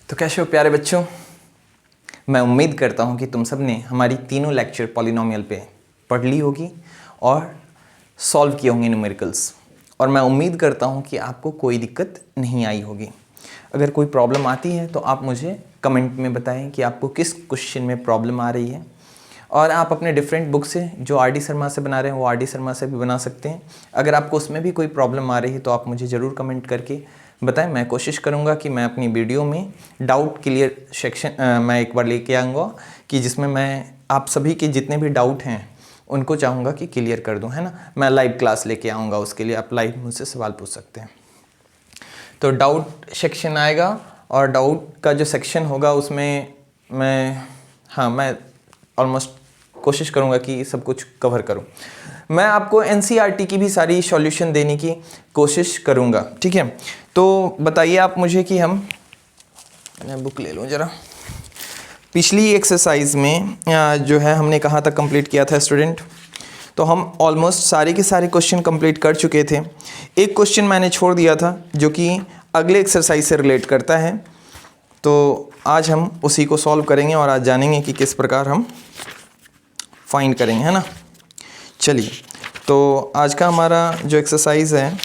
तो कैसे हो प्यारे बच्चों। मैं उम्मीद करता हूँ कि तुम सब ने हमारी तीनों लेक्चर पॉलिनोमियल पे पढ़ ली होगी और सॉल्व किए होंगे न्यूमेरिकल्स, और मैं उम्मीद करता हूँ कि आपको कोई दिक्कत नहीं आई होगी। अगर कोई प्रॉब्लम आती है तो आप मुझे कमेंट में बताएं कि आपको किस क्वेश्चन में प्रॉब्लम आ रही है, और आप अपने डिफरेंट बुक से जो आर डी शर्मा से बना रहे हैं वो आर डी शर्मा से भी बना सकते हैं। अगर आपको उसमें भी कोई प्रॉब्लम आ रही है तो आप मुझे ज़रूर कमेंट करके बताएं। मैं कोशिश करूंगा कि मैं अपनी वीडियो में डाउट क्लियर सेक्शन मैं एक बार लेके आऊँगा कि जिसमें मैं आप सभी के जितने भी डाउट हैं उनको चाहूँगा कि क्लियर कर दूँ, है ना। मैं लाइव क्लास लेके आऊँगा, उसके लिए आप लाइव मुझसे सवाल पूछ सकते हैं। तो डाउट सेक्शन आएगा और डाउट का जो सेक्शन होगा उसमें मैं ऑलमोस्ट कोशिश करूँगा कि सब कुछ कवर करूँ। मैं आपको एनसीईआरटी की भी सारी सॉल्यूशन देने की कोशिश करूँगा, ठीक है। तो बताइए आप मुझे कि मैं बुक ले लूँ ज़रा। पिछली एक्सरसाइज में जो है हमने कहाँ तक कंप्लीट किया था स्टूडेंट, तो हम ऑलमोस्ट सारे के सारे क्वेश्चन कंप्लीट कर चुके थे। एक क्वेश्चन मैंने छोड़ दिया था जो कि अगले एक्सरसाइज से रिलेट करता है, तो आज हम उसी को सॉल्व करेंगे और आज जानेंगे कि किस प्रकार हम फाइंड करेंगे, है ना। चलिए, तो आज का हमारा जो एक्सरसाइज है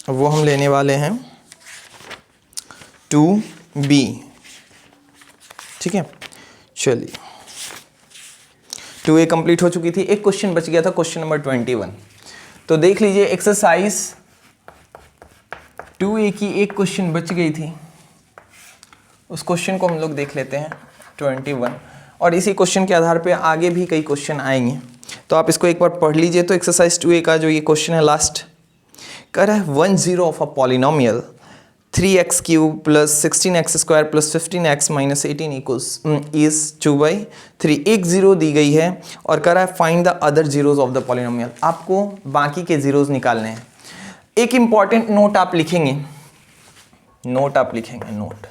वो हम लेने वाले हैं 2B, ठीक है। चलिए, 2A कंप्लीट हो चुकी थी, एक क्वेश्चन बच गया था, क्वेश्चन नंबर 21। तो देख लीजिए एक्सरसाइज 2A की एक क्वेश्चन बच गई थी, उस क्वेश्चन को हम लोग देख लेते हैं 21, और इसी क्वेश्चन के आधार पे आगे भी कई क्वेश्चन आएंगे। तो आप इसको एक बार पढ़ लीजिए। तो एक्सरसाइज 2A का जो ये क्वेश्चन है लास्ट कह रहा है 1 0 of a polynomial 3x cube plus 16x square plus 15x minus 18 equals is 2/3। एक जीरो दी गई है और कह रहा है find the other zeros of the polynomial. आपको बाकी के जीरोज निकालने हैं। एक इंपॉर्टेंट नोट आप लिखेंगे, note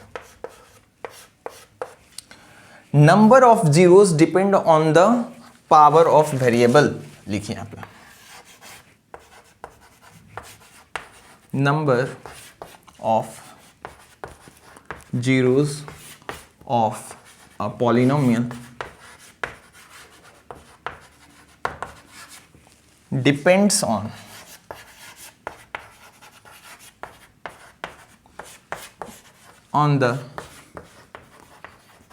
number of zeros depend on the power of variable. लिखिए यहाँ पे, number of zeros of a polynomial depends on the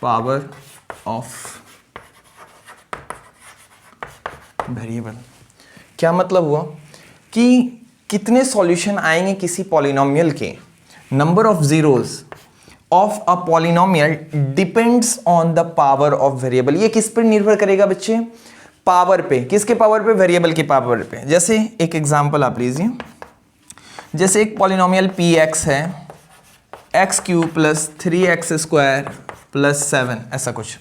power of variable. क्या मतलब हुआ कि कितने सॉल्यूशन आएंगे किसी पॉलिनोमियल के, number of zeros of a polynomial depends on the power of variable. ये किस पर निर्भर करेगा बच्चे? पावर पे। किसके पावर पे? वेरिएबल के पावर पे। जैसे एक एग्जांपल आप लीजिए, जैसे एक पॉलिनोमियल px है, x cube plus 3x square plus 7, ऐसा कुछ।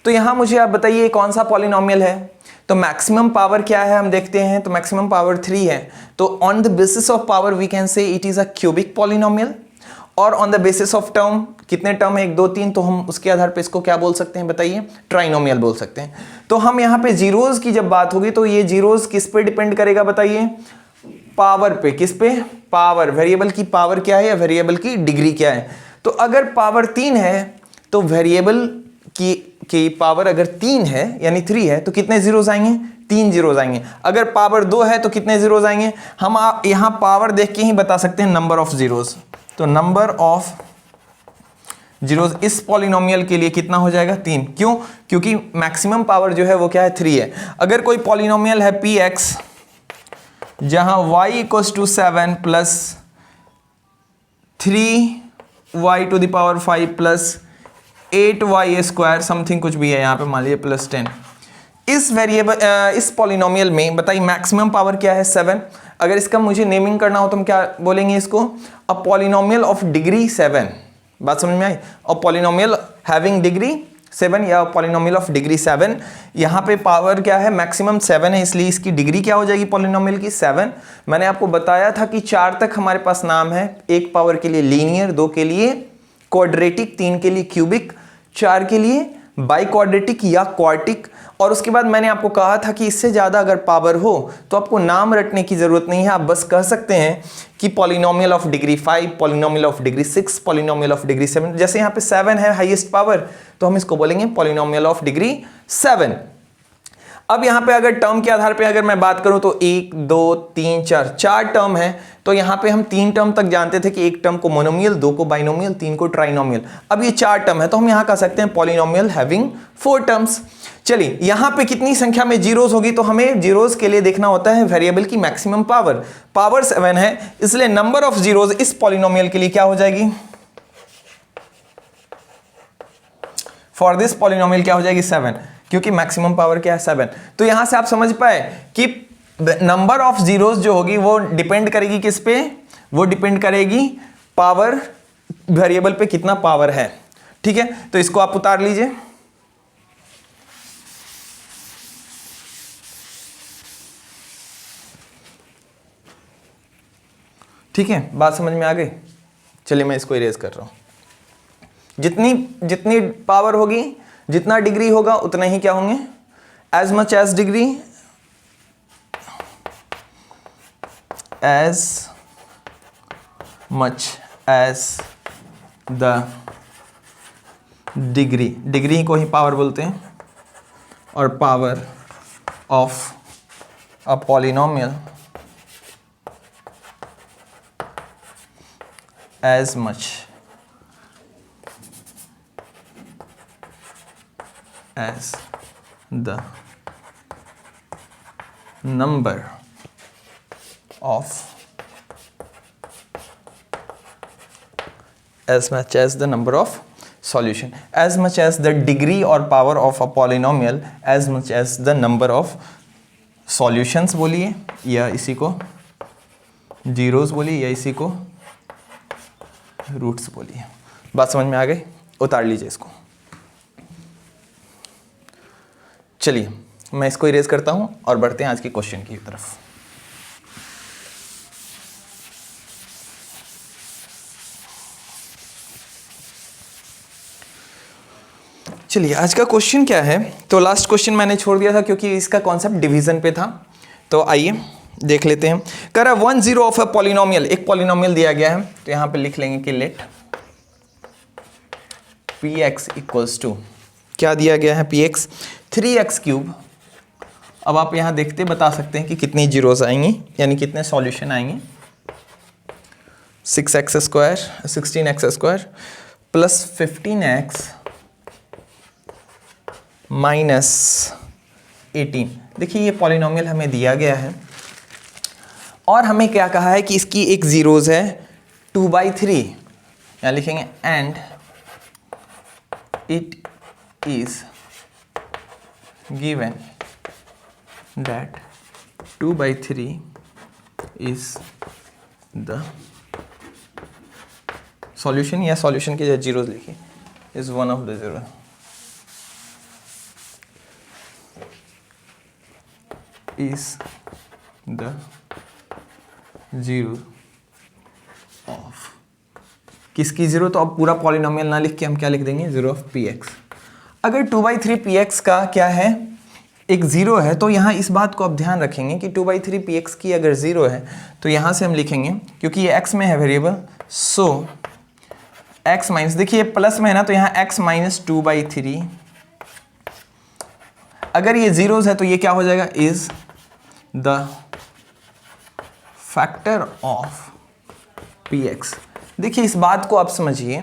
तो यहां मुझे आप बताइए कौन सा पॉलिनोमियल है। तो मैक्सिमम पावर क्या है हम देखते हैं, तो मैक्सिमम पावर 3 है। तो on the basis of power we can say it is a cubic polynomial, और on the basis of term, कितने टर्म है 1 2 3, तो हम उसके आधार पे इसको क्या बोल सकते हैं बताइए? ट्राइनोमियल बोल सकते हैं। तो हम यहाँ पे जीरोज की जब बात होगी तो ये जीरोज किस पे डिपेंड करेगा बताइए? पावर पे। किस पे? पावर। वेरिएबल की पावर क्या है या वेरिएबल की डिग्री क्या है। तो अगर पावर 3 है तो वेरिएबल की पावर अगर 3 है यानी 3 है तो कितने जीरोज आएंगे? 3 जीरोज आएंगे। अगर पावर 2 है तो कितने जीरोज आएंगे? हम यहां पावर देख के ही बता सकते हैं नंबर ऑफ जीरोज। तो नंबर ऑफ जीरोज इस पॉलिनोमियल के लिए कितना हो जाएगा? 3। क्यों? क्योंकि मैक्सिमम पावर जो है वो क्या है? 3 है। अगर कोई पॉलिनोमियल है px जहां y equals to 7 plus 3y to the power 5 plus 8y square something कुछ भी है यहाँ पे, मान लीजिए प्लस 10, इस वेरिएबल इस पॉलिनोमियल में बताइए मैक्सिमम पावर क्या है? 7। अगर इसका मुझे नेमिंग करना हो तो हम क्या बोलेंगे इसको? A polynomial of degree 7। बात समझ में आई? अ पॉलिनोमियल हैविंग डिग्री 7 या पॉलिनोमियल ऑफ डिग्री 7। यहाँ पे पावर क्या है? मैक्सिमम 7 है, इसलिए इसकी डिग्री क्या हो जाएगी पॉलिनोमियल की? 7। मैंने आपको बताया था कि 4 तक हमारे पास नाम है। 1 पावर के लिए लीनियर, 2 के लिए क्वाड्रेटिक, 3 के लिए क्यूबिक, 4 के लिए बाई क्वाड्रेटिक या क्वार्टिक। और उसके बाद मैंने आपको कहा था कि इससे ज़्यादा अगर पावर हो तो आपको नाम रटने की ज़रूरत नहीं है, आप बस कह सकते हैं कि polynomial of degree 5, polynomial of degree 6, polynomial of degree 7। जैसे यहाँ पे 7 है हाईएस्ट पावर, तो हम इसको बोलेंगे पॉलिनोमियल ऑफ डिग्री 7। अब यहाँ पे अगर टर्म के आधार पे अगर मैं बात करूँ तो 1 2 3 4 4 टर्म है। तो यहाँ पे हम 3 टर्म तक जानते थे कि एक टर्म को मोनोमियल, 2 को बाइनोमियल, 3 को ट्राइनोमियल। अब ये 4 टर्म है तो हम यहाँ कह सकते हैं पॉलिनोमियल हैविंग 4 टर्म्स। चलिए यहाँ पे कितनी संख्या में जीरोस होगी, तो हमें जीरोस के लिए देखना होता है वेरिएबल की मैक्सिमम पावर। पावर 7 है, इसलिए नंबर ऑफ जीरोस इस पॉलिनोमियल के लिए क्या हो जाएगी, फॉर दिस पॉलिनोमियल क्या हो जाएगी 7, क्योंकि मैक्सिमम पावर क्या है 7। तो यहां से आप समझ पाए कि नंबर ऑफ जीरोस जो होगी वो डिपेंड करेगी किस पे, वो डिपेंड करेगी पावर वेरिएबल पे कितना पावर है। ठीक है, तो इसको आप उतार लीजिए। ठीक है, बात समझ में आ गई। चलिए मैं इसको इरेज कर रहा हूं। जितनी पावर होगी, जितना डिग्री होगा उतना ही क्या होंगे, as much as degree, as much as the degree, degree को ही पावर बोलते हैं, और power of a polynomial as much as the number of solution, as much as the degree or power of a polynomial, as much as the number of solutions बोलिए, या इसी को zeros बोलिए, या इसी को रूट्स बोलिए। बात समझ में आ गई, उतार लीजिए इसको। चलिए मैं इसको इरेज करता हूं और बढ़ते हैं आज के क्वेश्चन की तरफ। चलिए आज का क्वेश्चन क्या है, तो लास्ट क्वेश्चन मैंने छोड़ दिया था क्योंकि इसका कॉन्सेप्ट डिवीजन पे था। तो आइए देख लेते हैं। कर 1 0 ऑफ अ पॉलिनोमियल, एक पॉलिनोमियल दिया गया है, तो यहां पे लिख लेंगे कि लेट px इक्वल्स टू, क्या दिया गया है, px 3x क्यूब। अब आप यहां देखते बता सकते हैं कि कितनी जीरोस आएंगी, यानी कितने सॉल्यूशन आएंगे। 6x square 16x square plus 15x minus 18। देखिए ये पॉलिनोमियल हमें दिया गया है और हमें क्या कहा है कि इसकी एक जीरोस है 2/3, यहाँ लिखेंगे and it is given that 2/3 is the solution, या सॉल्यूशन के जो जीरोस लिखिए is one of the zero, is the zero of किसकी जीरो, तो अब पूरा पॉलिनोमियल ना लिख के हम क्या लिख देंगे, जीरो ऑफ px। अगर 2/3 px का क्या है, एक जीरो है, तो यहाँ इस बात को आप ध्यान रखेंगे कि 2/3 px की अगर जीरो है तो यहाँ से हम लिखेंगे, क्योंकि ये x में है वेरिएबल, सो x माइनस, देखिए प्लस में है ना, तो यहाँ x माइनस 2/3। अगर ये जीरोस है तो ये क्या हो जाएगा, is the factor of px। देखिए इस बात को आप समझिए,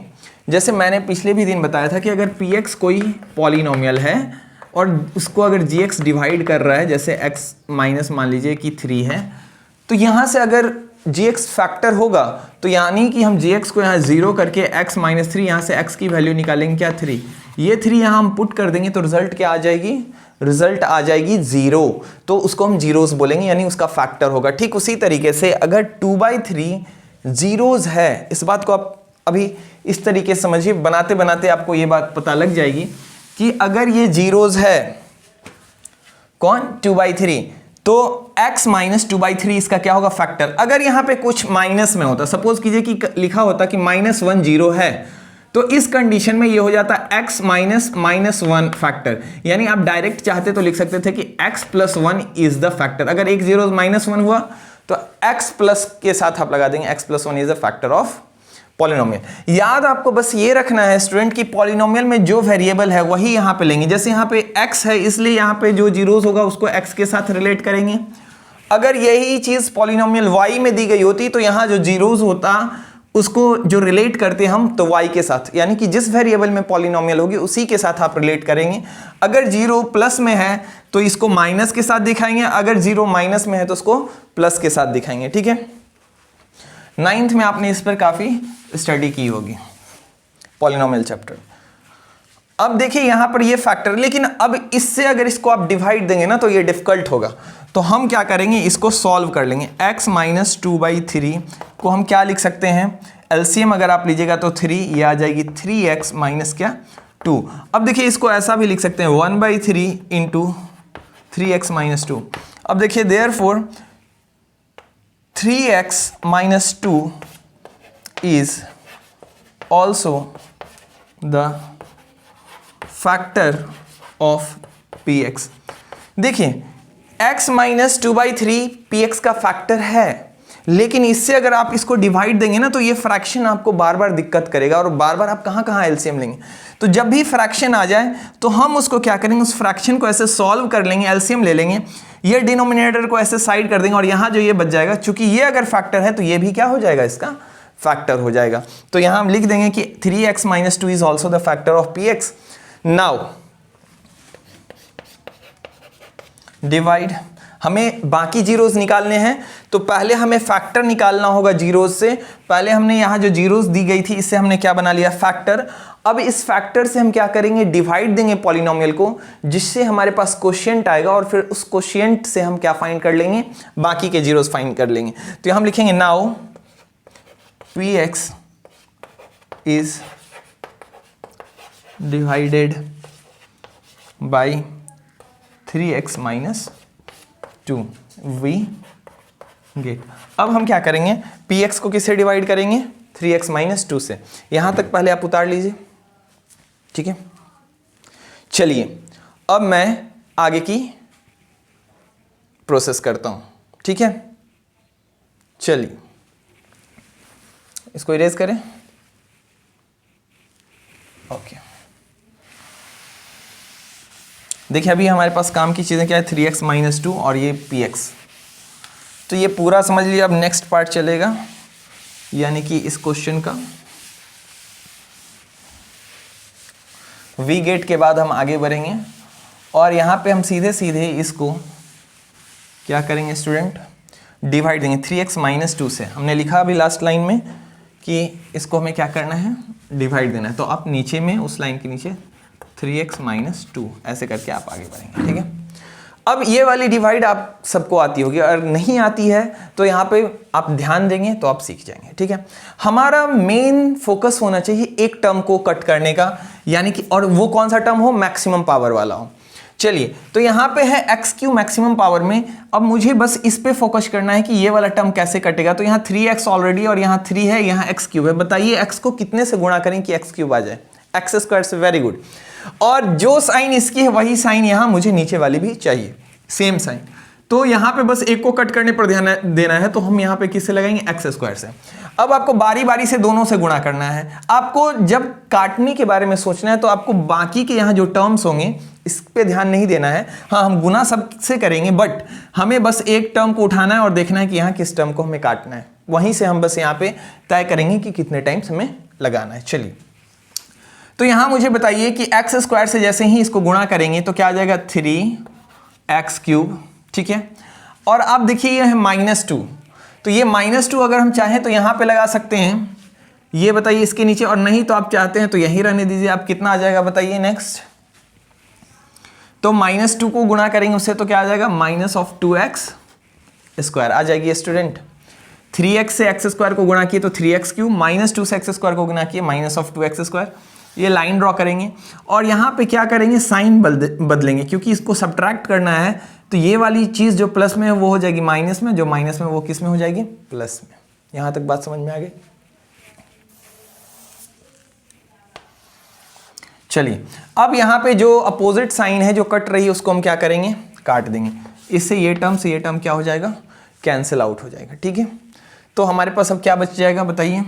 जैसे मैंने पिछले भी दिन बताया था कि अगर px कोई पॉलिनोमियल है और उसको अगर gx डिवाइड कर रहा है, जैसे x माइनस मान लीजिए कि 3 है, तो यहाँ से अगर gx फैक्टर होगा तो यानी कि हम gx को यहाँ 0 करके x माइनस 3, यहाँ से x की वैल्यू निकालेंगे क्या, 3। ये 3 यहाँ हम पुट कर देंगे तो रिजल्ट क्या आ जाएगी, रिजल्ट आ जाएगी 0। तो उसको हम जीरोस बोलेंगे, यानी उसका फैक्टर होगा। ठीक उसी तरीके से अगर 2/3 जीरोस है, इस बात को आप अभी इस तरीके से समझिए, बनाते बनाते आपको ये बात पता लग जाएगी कि अगर ये जीरोस है कौन, 2/3, तो x माइनस 2/3 इसका क्या होगा, फैक्टर। अगर यहाँ पे कुछ माइनस में होता, सपोज कीजिए कि लिखा होता कि -1 0 है, तो इस कंडीशन में ये हो जाता है x माइनस माइनस 1 फैक्टर, यानी आप डायरेक्ट चाहते तो लिख सकते थे कि x plus 1 is the factor. अगर एक जीरो माइनस 1 हुआ तो x प्लस के साथ आप लगा देंगे x plus 1 is the factor of polynomial. याद आपको बस ये रखना है स्टूडेंट कि पॉलिनोमियल में जो वेरिएबल है वही यहां पे लेंगे। जैसे यहां पे x है, इसलिए यहां पे जो जीरोस होगा उसको x के साथ रिलेट करेंगे। अगर यही चीज पॉलिनोमियल y में दी गई होती तो यहां जो जीरोस होता उसको जो रिलेट करते हम तो y के साथ, यानी कि जिस वेरिएबल में पॉलिनोमियल होगी उसी के साथ आप रिलेट करेंगे। अगर जीरो प्लस में है तो इसको माइनस के साथ दिखाएंगे, अगर जीरो माइनस में है तो उसको प्लस के साथ दिखाएंगे। ठीक है, 9th में आपने इस पर काफी स्टडी की होगी, पॉलिनोमियल चैप्टर। अब देखिए यहां पर ये फैक्टर, लेकिन अब इससे अगर इसको आप डिवाइड देंगे ना तो ये डिफिकल्ट होगा। तो हम क्या करेंगे, इसको सॉल्व कर लेंगे। x माइनस 2/3 को हम क्या लिख सकते हैं, एलसीएम अगर आप लीजिएगा तो 3, ये आ जाएगी 3x माइनस क्या 2। अब देखिए इसको ऐसा भी लिख सकते हैं 1/3 इंटू 3x माइनस 2। अब देखिए therefore 3x minus 2 is also the factor of px। देखिए x माइनस 2/3 px का फैक्टर है, लेकिन इससे अगर आप इसको डिवाइड देंगे ना तो ये फ्रैक्शन आपको बार बार दिक्कत करेगा और बार बार आप कहाँ एलसीएम लेंगे। तो जब भी फ्रैक्शन आ जाए तो हम उसको क्या करेंगे, उस फ्रैक्शन को ऐसे सॉल्व कर लेंगे, एलसीएम ले लेंगे, ये डिनोमिनेटर को ऐसे साइड कर देंगे और यहाँ जो ये बच जाएगा, चूंकि ये अगर फैक्टर है तो ये भी क्या हो जाएगा, इसका फैक्टर हो जाएगा। तो यहां हम लिख देंगे कि 3x minus 2 is also the factor of px। Now divide, हमें बाकी जीरोस निकालने हैं तो पहले हमें फैक्टर निकालना होगा जीरोस से। पहले हमने यहां जो जीरोस दी गई थी इससे हमने क्या बना लिया, फैक्टर। अब इस फैक्टर से हम क्या करेंगे, डिवाइड देंगे पॉलिनोमियल को, जिससे हमारे पास कोशिएंट आएगा और फिर उस कोशिएंट से हम क्या फाइंड कर लेंगे, बाकी के जीरोस फाइंड कर लेंगे। तो हम लिखेंगे now px is divided by 3x minus 2 we get। अब हम क्या करेंगे, px को किससे डिवाइड करेंगे, 3x माइनस 2 से। यहां तक पहले आप उतार लीजिए, ठीक है। चलिए अब मैं आगे की प्रोसेस करता हूं, ठीक है। चलिए इसको इरेज करें, ओके। देखिए अभी हमारे पास काम की चीजें क्या है, 3x माइनस 2 और ये px। तो ये पूरा समझ लिया। अब नेक्स्ट पार्ट चलेगा, यानी कि इस क्वेश्चन का वी गेट के बाद हम आगे बढ़ेंगे और यहां पे हम सीधे सीधे इसको क्या करेंगे स्टूडेंट, डिवाइड देंगे 3x माइनस 2 से। हमने लिखा अभी लास्ट लाइन में कि इसको हमें क्या करना है, डिवाइड देना है। तो आप नीचे में उस लाइन के नीचे 3x माइनस 2 ऐसे करके आप आगे बढ़ेंगे, ठीक है। अब ये वाली डिवाइड आप सबको आती होगी, अगर नहीं आती है तो यहाँ पे आप ध्यान देंगे तो आप सीख जाएंगे, ठीक है। हमारा मेन फोकस होना चाहिए एक टर्म को कट करने का, यानी कि, और वो कौन सा टर्म हो, मैक्सिमम पावर वाला हो। चलिए तो यहाँ पे है एक्स क्यू मैक्सिमम पावर में। अब मुझे बस इस पे फोकस करना है कि ये वाला टर्म कैसे कटेगा। तो यहाँ 3x ऑलरेडी और यहाँ 3 है, यहाँ एक्स क्यूब है। बताइए x को कितने से गुणा करें कि एक्स क्यूब आ जाए, एक्स स्क्वायर से। Very good. और जो साइन इसकी है वही साइन यहाँ मुझे नीचे वाली भी चाहिए, सेम साइन। तो यहाँ पे बस एक को कट करने पर ध्यान देना है, तो हम यहाँ पे किससे लगाएंगे, एक्स स्क्वायर से। अब आपको बारी बारी से दोनों से गुणा करना है। आपको जब काटने के बारे में सोचना है तो आपको बाकी के यहाँ जो टर्म्स होंगे इस पे ध्यान नहीं देना है। हाँ, हम गुना सबसे करेंगे, बट हमें बस एक टर्म को उठाना है और देखना है कि यहाँ किस टर्म को हमें काटना है। वहीं से हम बस यहाँ पे तय करेंगे कि कितने टाइम्स हमें लगाना है। चलिए तो यहाँ मुझे बताइए कि एक्स स्क्वायर से जैसे ही इसको गुणा करेंगे तो क्या आ जाएगा, 3x क्यूब, ठीक है। और आप देखिए ये है -2, तो ये -2 अगर हम चाहें तो यहाँ पे लगा सकते हैं, ये बताइए इसके नीचे, और नहीं तो आप चाहते हैं तो यही रहने दीजिए। आप कितना आ जाएगा बताइए नेक्स्ट। तो -2 को गुणा करेंगे उससे तो क्या आ जाएगा, -2x स्क्वायर आ जाएगी स्टूडेंट। 3x से x स्क्वायर को गुणा किए तो 3x क्यूब, -2 से x स्क्वायर को गुणा किए -2x स्क्वायर। ये लाइन ड्रॉ करेंगे और यहाँ पे क्या करेंगे, साइन बदलेंगे, क्योंकि इसको सब्ट्रैक्ट करना है। तो ये वाली चीज़ जो प्लस में है वो हो जाएगी माइनस में, जो माइनस में वो किस में हो जाएगी, प्लस में। यहाँ तक बात समझ में आ गई। चलिए अब यहाँ पे जो अपोजिट साइन है जो कट रही है उसको हम क्या करेंगे, काट देंगे। इससे ये टर्म से ये टर्म क्या हो जाएगा, कैंसिल आउट हो जाएगा। ठीक है, तो हमारे पास अब क्या बच जाएगा बताइए,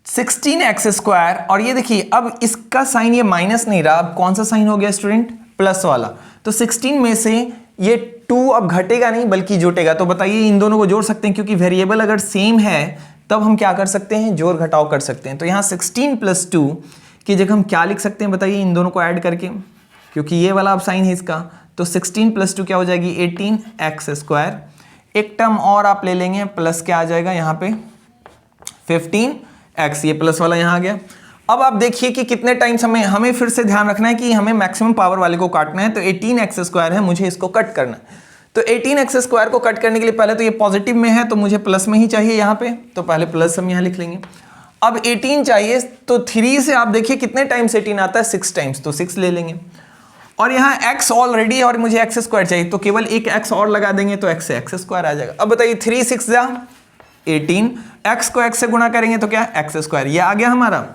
16x²। और ये देखिए अब इसका साइन ये माइनस नहीं रहा, अब कौन सा साइन हो गया स्टूडेंट, प्लस वाला। तो 16 में से ये 2 अब घटेगा नहीं बल्कि जुटेगा। तो बताइए इन दोनों को जोड़ सकते हैं, क्योंकि वेरिएबल अगर सेम है तब हम क्या कर सकते हैं, जोड़ घटाव कर सकते हैं। तो यहाँ 16 + 2 की जगह हम क्या लिख सकते हैं बताइए, इन दोनों को ऐड करके, क्योंकि ये वाला अब साइन है इसका। तो 16 + 2 क्या हो जाएगी, 18x²। एक टर्म और आप ले लेंगे, प्लस क्या आ जाएगा यहाँ पे 15x, ये प्लस वाला यहाँ आ गया। अब आप देखिए कि कितने टाइम्स हमें फिर से ध्यान रखना है कि हमें मैक्सिमम पावर वाले को काटना है। तो 18x² है, मुझे इसको कट करना है। तो 18x² को कट करने के लिए पहले तो ये पॉजिटिव में है तो मुझे प्लस में ही चाहिए यहाँ पे, तो पहले प्लस हम यहाँ लिख लेंगे। अब 18 चाहिए तो 3 से आप देखिए कितने टाइम्स 18 आता है, 6 टाइम्स, तो 6 ले लेंगे। और यहाँ x ऑलरेडी और मुझे x² चाहिए, तो केवल एक x और लगा देंगे तो x से x² आ जाएगा। अब बताइए 3 6 जा 18, x को x से गुणा करेंगे तो क्या x², ये आ गया हमारा।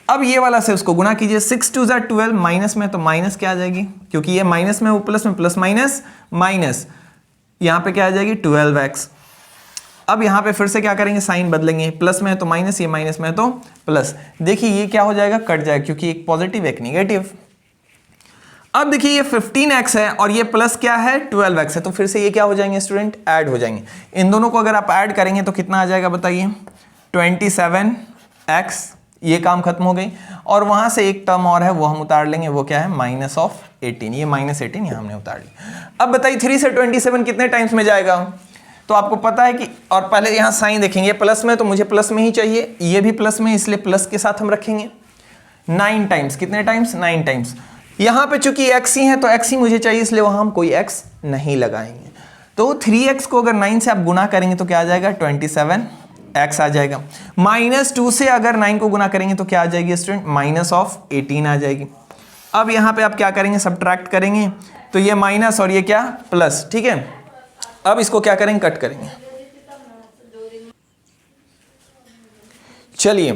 अब ये वाला से उसको गुणा कीजिए, 6 2 जा 12, माइनस में तो माइनस क्या आ जाएगी, क्योंकि ये माइनस में वो प्लस में, प्लस माइनस माइनस, यहाँ पे क्या आ जाएगी 12x। अब यहाँ पे फिर से क्या करेंगे, साइन बदलेंगे, प्लस में है तो माइनस, ये माइनस में है तो प्लस। देखिए ये क्या हो जाएगा, कट जाएगा, क्योंकि एक पॉजिटिव एक निगेटिव। अब देखिए ये 15x है और ये प्लस क्या है 12x है, तो फिर से ये क्या हो जाएंगे स्टूडेंट, ऐड हो जाएंगे। इन दोनों को अगर आप ऐड करेंगे तो कितना आ जाएगा बताइए, 27x, ये काम खत्म हो गई। और वहां से एक टर्म और है वो हम उतार लेंगे, वो क्या है -18, ये -18 यहाँ हमने उतार लिया। अब बताइए 3 से 27 कितने टाइम्स में जाएगा, तो आपको पता है कि, और पहले यहाँ साइन देखेंगे, प्लस में तो मुझे प्लस में ही चाहिए, ये भी प्लस में, इसलिए प्लस के साथ हम रखेंगे 9 टाइम्स। कितने टाइम्स, 9 टाइम्स। यहाँ पे चूंकि x ही है तो x ही मुझे चाहिए, इसलिए वहां हम कोई x नहीं लगाएंगे। तो 3x को अगर 9 से आप गुना करेंगे तो क्या आ जाएगा, 27x आ जाएगा। -2 से अगर 9 को गुना करेंगे तो क्या आ जाएगी स्टूडेंट, -18 आ जाएगी। अब यहाँ पे आप क्या करेंगे, सब्ट्रैक्ट करेंगे, तो ये माइनस और ये क्या प्लस। ठीक है, अब इसको क्या करेंगे, कट करेंगे। चलिए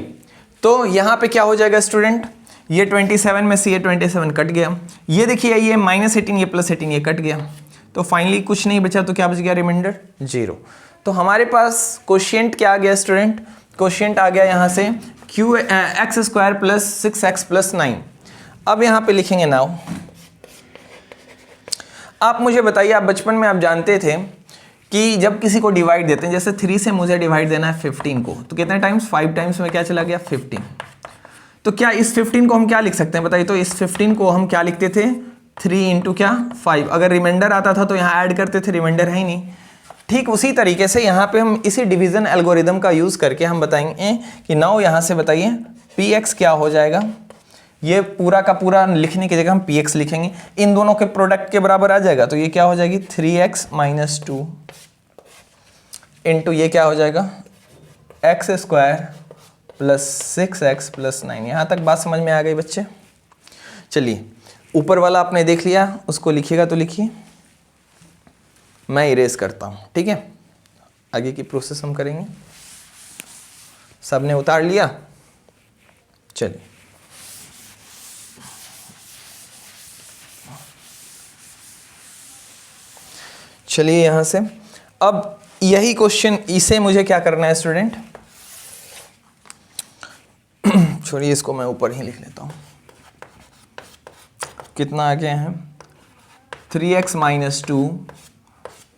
तो यहाँ पे क्या हो जाएगा स्टूडेंट, ये 27 में से ये 27 कट गया, ये देखिए ये -18 ये +18 ये कट गया, तो फाइनली कुछ नहीं बचा, तो क्या बच गया, रिमाइंडर 0। तो हमारे पास कोशिएंट क्या आ गया स्टूडेंट, कोशिएंट आ गया यहाँ से x² + 6x + 9। अब यहाँ पे लिखेंगे नाउ। आप मुझे बताइए, आप बचपन में आप जानते थे कि जब किसी को डिवाइड देते हैं, जैसे 3 से मुझे डिवाइड देना है 15 को, तो कितने टाइम्स, 5 टाइम्स में क्या चला गया 15। तो क्या इस 15 को हम क्या लिख सकते हैं बताइए, तो इस 15 को हम क्या लिखते थे, 3 × क्या 5। अगर रिमाइंडर आता था तो यहाँ ऐड करते थे, रिमाइंडर है ही नहीं। ठीक उसी तरीके से यहाँ पे हम इसी डिवीजन एल्गोरिदम का यूज़ करके हम बताएंगे कि नाउ यहाँ से बताइए px क्या हो जाएगा। ये पूरा का पूरा लिखने की जगह हम px लिखेंगे, इन दोनों के प्रोडक्ट के बराबर आ जाएगा, तो ये क्या हो जाएगी 3x - 2 इंटू ये क्या हो जाएगा x² + 6x + 9। यहाँ तक बात समझ में आ गई बच्चे। चलिए ऊपर वाला आपने देख लिया, उसको लिखिएगा तो लिखिए, मैं इरेज करता हूँ। ठीक है, आगे की प्रोसेस हम करेंगे। सबने उतार लिया, चलिए चलिए यहाँ से अब यही क्वेश्चन, इसे मुझे क्या करना है स्टूडेंट, छोड़िए इसको मैं ऊपर ही लिख लेता हूँ। कितना आ गया है 3x - 2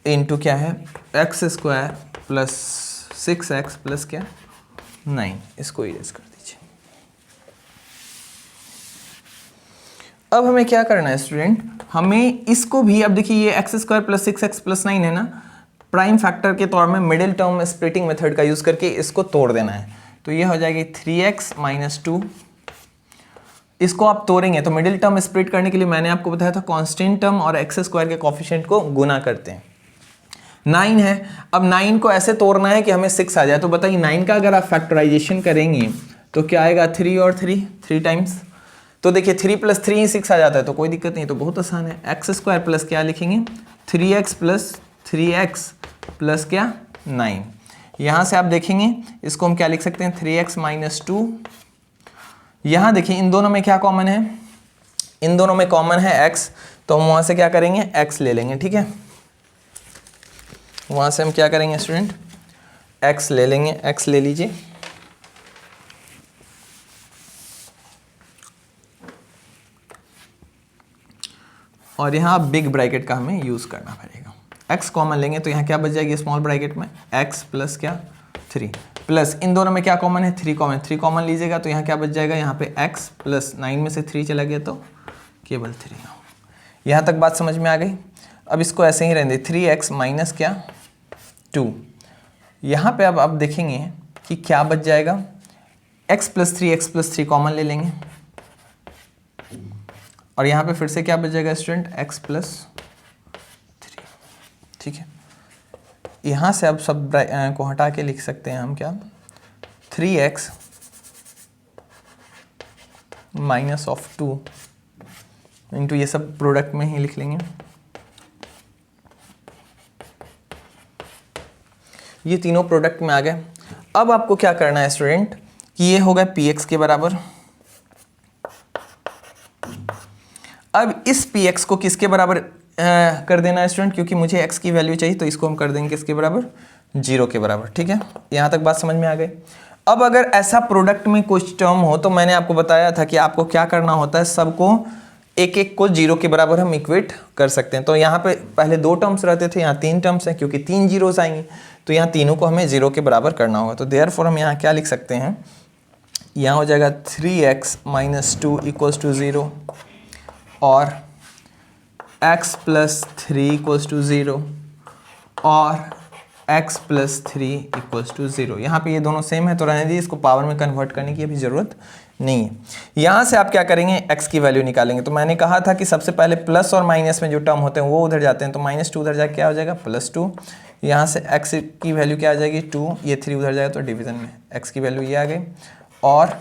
इंटू क्या है x² + 6x + क्या 9। इसको इरेज कर दीजिए। अब हमें क्या करना है स्टूडेंट, हमें इसको भी, अब देखिए ये x² + 6x + 9 है ना, प्राइम फैक्टर के तौर में मिडिल टर्म स्प्लिटिंग मेथड का यूज़ करके इसको तोड़ देना है। तो ये हो जाएगी 3x - 2, इसको आप तोड़ेंगे तो मिडिल टर्म स्प्लिट करने के लिए मैंने आपको बताया था कांस्टेंट टर्म और x² के कोफिशिएंट को गुना करते हैं। 9 है, अब 9 को ऐसे तोड़ना है कि हमें 6 आ जाए। तो बताइए 9 का अगर आप फैक्टराइजेशन करेंगे तो क्या आएगा, 3 और 3 टाइम्स। तो देखिए 3 + 3 ही 6 आ जाता है, तो कोई दिक्कत नहीं, तो बहुत आसान है। x² प्लस क्या लिखेंगे 3x + 3x + क्या 9। यहाँ से आप देखेंगे इसको हम क्या लिख सकते हैं 3x - 2। यहाँ देखिए इन दोनों में क्या कॉमन है इन दोनों में कॉमन है x, तो हम वहाँ से क्या करेंगे, x ले लेंगे, ठीक है। वहाँ से हम क्या करेंगे स्टूडेंट, x ले लेंगे, x ले लीजिए। और यहाँ बिग ब्रैकेट का हमें यूज़ करना पड़ेगा। x कॉमन लेंगे तो यहाँ क्या बच जाएगी स्मॉल ब्रैकेट में, x प्लस क्या 3, प्लस इन दोनों में क्या कॉमन है, 3 कॉमन, 3 कॉमन लीजिएगा तो यहाँ क्या बच जाएगा, यहाँ पे x प्लस 9 में से 3 चला गया तो केवल 3। यहाँ तक बात समझ में आ गई। अब इसको ऐसे ही रहने, 3x माइनस क्या 2। यहाँ पे अब आप देखेंगे कि क्या बच जाएगा, x प्लस 3 कॉमन ले लेंगे और यहाँ पे फिर से क्या बच जाएगा स्टूडेंट, x प्लस 3, ठीक है। यहाँ से अब सब को हटा के लिख सकते हैं हम क्या, 3x माइनस ऑफ 2 इंटू ये सब प्रोडक्ट में ही लिख लेंगे। ये तीनों प्रोडक्ट में आ गए। अब आपको क्या करना है स्टूडेंट कि ये होगा px के बराबर। अब इस px को किसके बराबर कर देना है स्टूडेंट, क्योंकि मुझे x की वैल्यू चाहिए तो इसको हम कर देंगे किसके बराबर, 0 के बराबर, ठीक है। यहाँ तक बात समझ में आ गई। अब अगर ऐसा प्रोडक्ट में कुछ टर्म हो तो मैंने आपको बताया था कि आपको क्या करना होता है, सबको एक एक को 0 के बराबर हम इक्वेट कर सकते हैं। तो यहाँ पे पहले 2 टर्म्स रहते थे, यहाँ 3 टर्म्स हैं, क्योंकि 3 जीरोस आएंगे तो यहाँ तीनों को हमें 0 के बराबर करना होगा। तो देयरफॉर हम यहाँ क्या लिख सकते हैं, यहाँ हो जाएगा 3x माइनस 2 इक्वल्स टू 0 और x प्लस 3 इक्वल्स टू 0 और x प्लस 3 इक्वल्स टू 0। यहाँ पे ये दोनों सेम है तो रहने दीजिए, इसको पावर में कन्वर्ट करने की अभी ज़रूरत नहीं है। यहाँ से आप क्या करेंगे, x की वैल्यू निकालेंगे। तो मैंने कहा था कि सबसे पहले प्लस और माइनस में जो टर्म होते हैं वो उधर जाते हैं, तो -2 उधर जाके क्या हो जाएगा +2। यहाँ से x की वैल्यू क्या आ जाएगी 2, ये 3 उधर जाएगा तो डिवीज़न में x की वैल्यू ये आ गई। और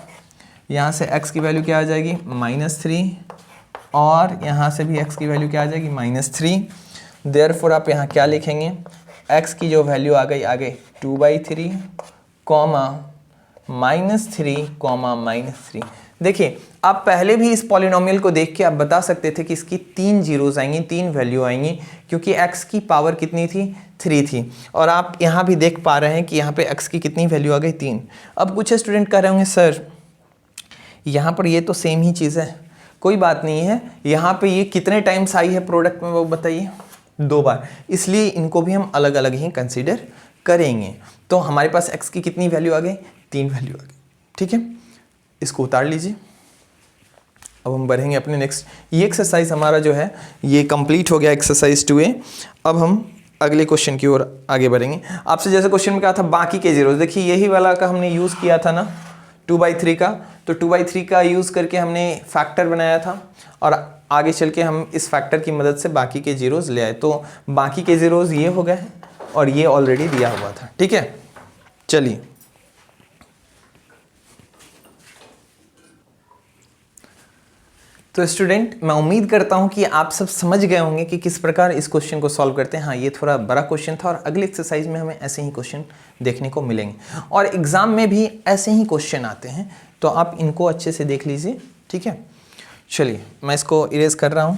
यहाँ से x की वैल्यू क्या आ जाएगी -3 और यहाँ से भी x की वैल्यू क्या आ जाएगी -3। देयरफॉर आप यहाँ क्या लिखेंगे, x की जो वैल्यू आ गई 2/3 कॉमा -3 कॉमा -3। देखिए आप पहले भी इस पॉलिनोमियल को देख के आप बता सकते थे कि इसकी 3 जीरोस आएंगी, 3 वैल्यू आएंगी, क्योंकि x की पावर कितनी थी 3 थी। और आप यहाँ भी देख पा रहे हैं कि यहाँ पे x की कितनी वैल्यू आ गई 3। अब कुछ स्टूडेंट कह रहे होंगे सर यहाँ पर ये तो सेम ही चीज़ है, कोई बात नहीं है, यहाँ पे ये कितने टाइम्स आई है प्रोडक्ट में वो बताइए, 2 बार, इसलिए इनको भी हम अलग अलग ही कंसीडर करेंगे। तो हमारे पास x की कितनी वैल्यू आ गई, 3 वैल्यू आ गई, ठीक है। इसको उतार लीजिए। अब हम बढ़ेंगे अपने नेक्स्ट। ये एक्सरसाइज हमारा जो है ये कंप्लीट हो गया, एक्सरसाइज 2A। अब हम अगले क्वेश्चन की ओर आगे बढ़ेंगे। आपसे जैसे क्वेश्चन में कहा था बाकी के जीरोस, देखिए यही वाला का हमने यूज़ किया था ना 2/3 का, तो 2/3 का यूज़ करके हमने फैक्टर बनाया था और आगे चल के हम इस फैक्टर की मदद से बाकी के जीरोस ले आए। तो बाकी के जीरोस ये हो गए और ये ऑलरेडी दिया हुआ था, ठीक है। चलिए तो स्टूडेंट मैं उम्मीद करता हूं कि आप सब समझ गए होंगे कि किस प्रकार इस क्वेश्चन को सॉल्व करते हैं। हाँ, ये थोड़ा बड़ा क्वेश्चन था और अगले एक्सरसाइज में हमें ऐसे ही क्वेश्चन देखने को मिलेंगे और एग्जाम में भी ऐसे ही क्वेश्चन आते हैं, तो आप इनको अच्छे से देख लीजिए, ठीक है। चलिए मैं इसको इरेज कर रहा हूं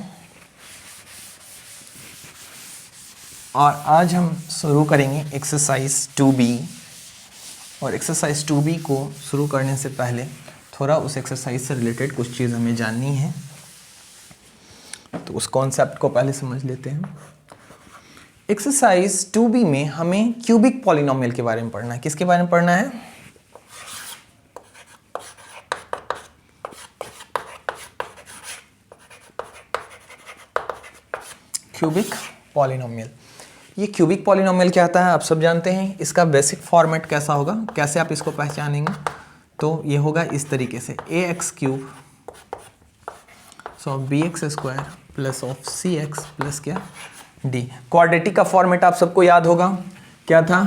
और आज हम शुरू करेंगे एक्सरसाइज 2B। और एक्सरसाइज 2B को शुरू करने से पहले थोड़ा उस एक्सरसाइज से रिलेटेड कुछ चीज़ हमें जाननी है, तो उस कॉन्सेप्ट को पहले समझ लेते हैं। एक्सरसाइज 2B में हमें क्यूबिक पॉलिनोमियल के बारे में पढ़ना है। किसके बारे में पढ़ना है, क्यूबिक पॉलिनोमियल। ये क्यूबिक पॉलिनोमियल क्या आता है आप सब जानते हैं। इसका बेसिक फॉर्मेट कैसा होगा, कैसे आप इसको पहचानेंगे, तो ये होगा इस तरीके से ax³ so bx² plus of cx plus क्या d। क्वाड्रेटिक का फॉर्मेट आप सबको याद होगा, क्या था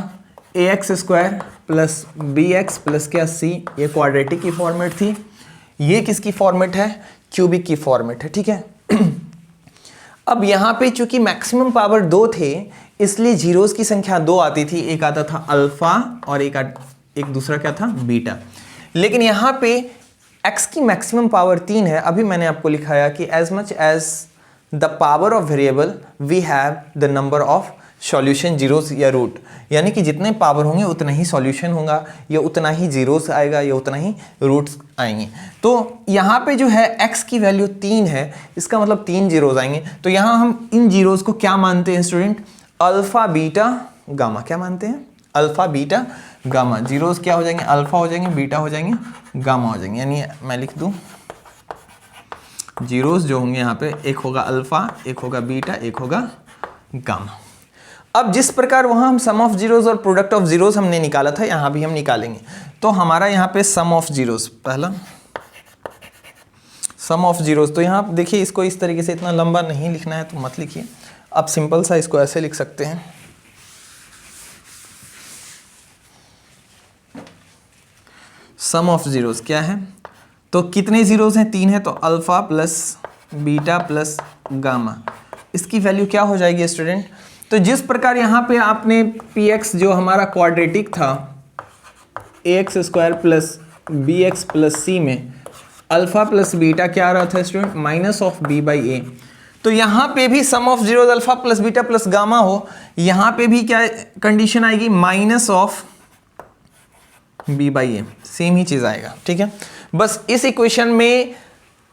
ax² प्लस bx प्लस क्या c। ये क्वाड्रेटिक की फॉर्मेट थी। ये किसकी फॉर्मेट है, क्यूबिक की फॉर्मेट है, ठीक है। अब यहाँ पे चूंकि मैक्सिमम पावर 2 थे इसलिए जीरोस की संख्या 2 आती थी, एक आता था अल्फा और एक दूसरा क्या था बीटा। लेकिन यहाँ पे x की मैक्सिमम पावर 3 है, अभी मैंने आपको लिखाया कि as much as the power of variable we have the number of solution zeros या रूट, यानी कि जितने पावर होंगे उतना ही सॉल्यूशन होगा, या उतना ही जीरोस आएगा, या उतना ही रूट्स आएंगे। तो यहाँ पे जो है x की वैल्यू 3 है, इसका मतलब 3 जीरोस आएंगे। तो यहाँ हम इन जीरोस को क्या मानते हैं स्टूडेंट? Alpha beta gamma. क्या मानते हैं? Alpha beta gamma. जीरोस क्या हो जाएंगे? अल्फा हो जाएंगे, बीटा हो जाएंगे, गामा हो जाएंगे। यानी मैं लिख दूं जीरोस जो होंगे यहाँ पे, एक होगा अल्फा, एक होगा बीटा, एक होगा गामा। अब जिस प्रकार वहां हम सम ऑफ जीरोस और प्रोडक्ट ऑफ जीरोस हमने निकाला था, यहां भी हम निकालेंगे। तो हमारा यहाँ पे सम ऑफ जीरोस, पहला सम ऑफ जीरोस, तो यहाँ देखिए इसको इस तरीके से, इतना लंबा नहीं लिखना है तो मत लिखिए, आप सिंपल सा इसको ऐसे लिख सकते हैं। सम ऑफ जीरोस क्या है? तो कितने जीरोस हैं? 3 है, तो alpha plus beta plus gamma, इसकी वैल्यू क्या हो जाएगी स्टूडेंट? तो जिस प्रकार यहाँ पे आपने px जो हमारा क्वाड्रेटिक था ax square plus b x plus c में अल्फा प्लस बीटा क्या आ रहा था student? Minus of b by a. तो यहाँ पे भी sum of zeros alpha plus beta plus gamma हो, यहाँ पे भी क्या कंडीशन आएगी? Minus of b by a, same ही चीज आएगा। ठीक है, बस इस इक्वेशन में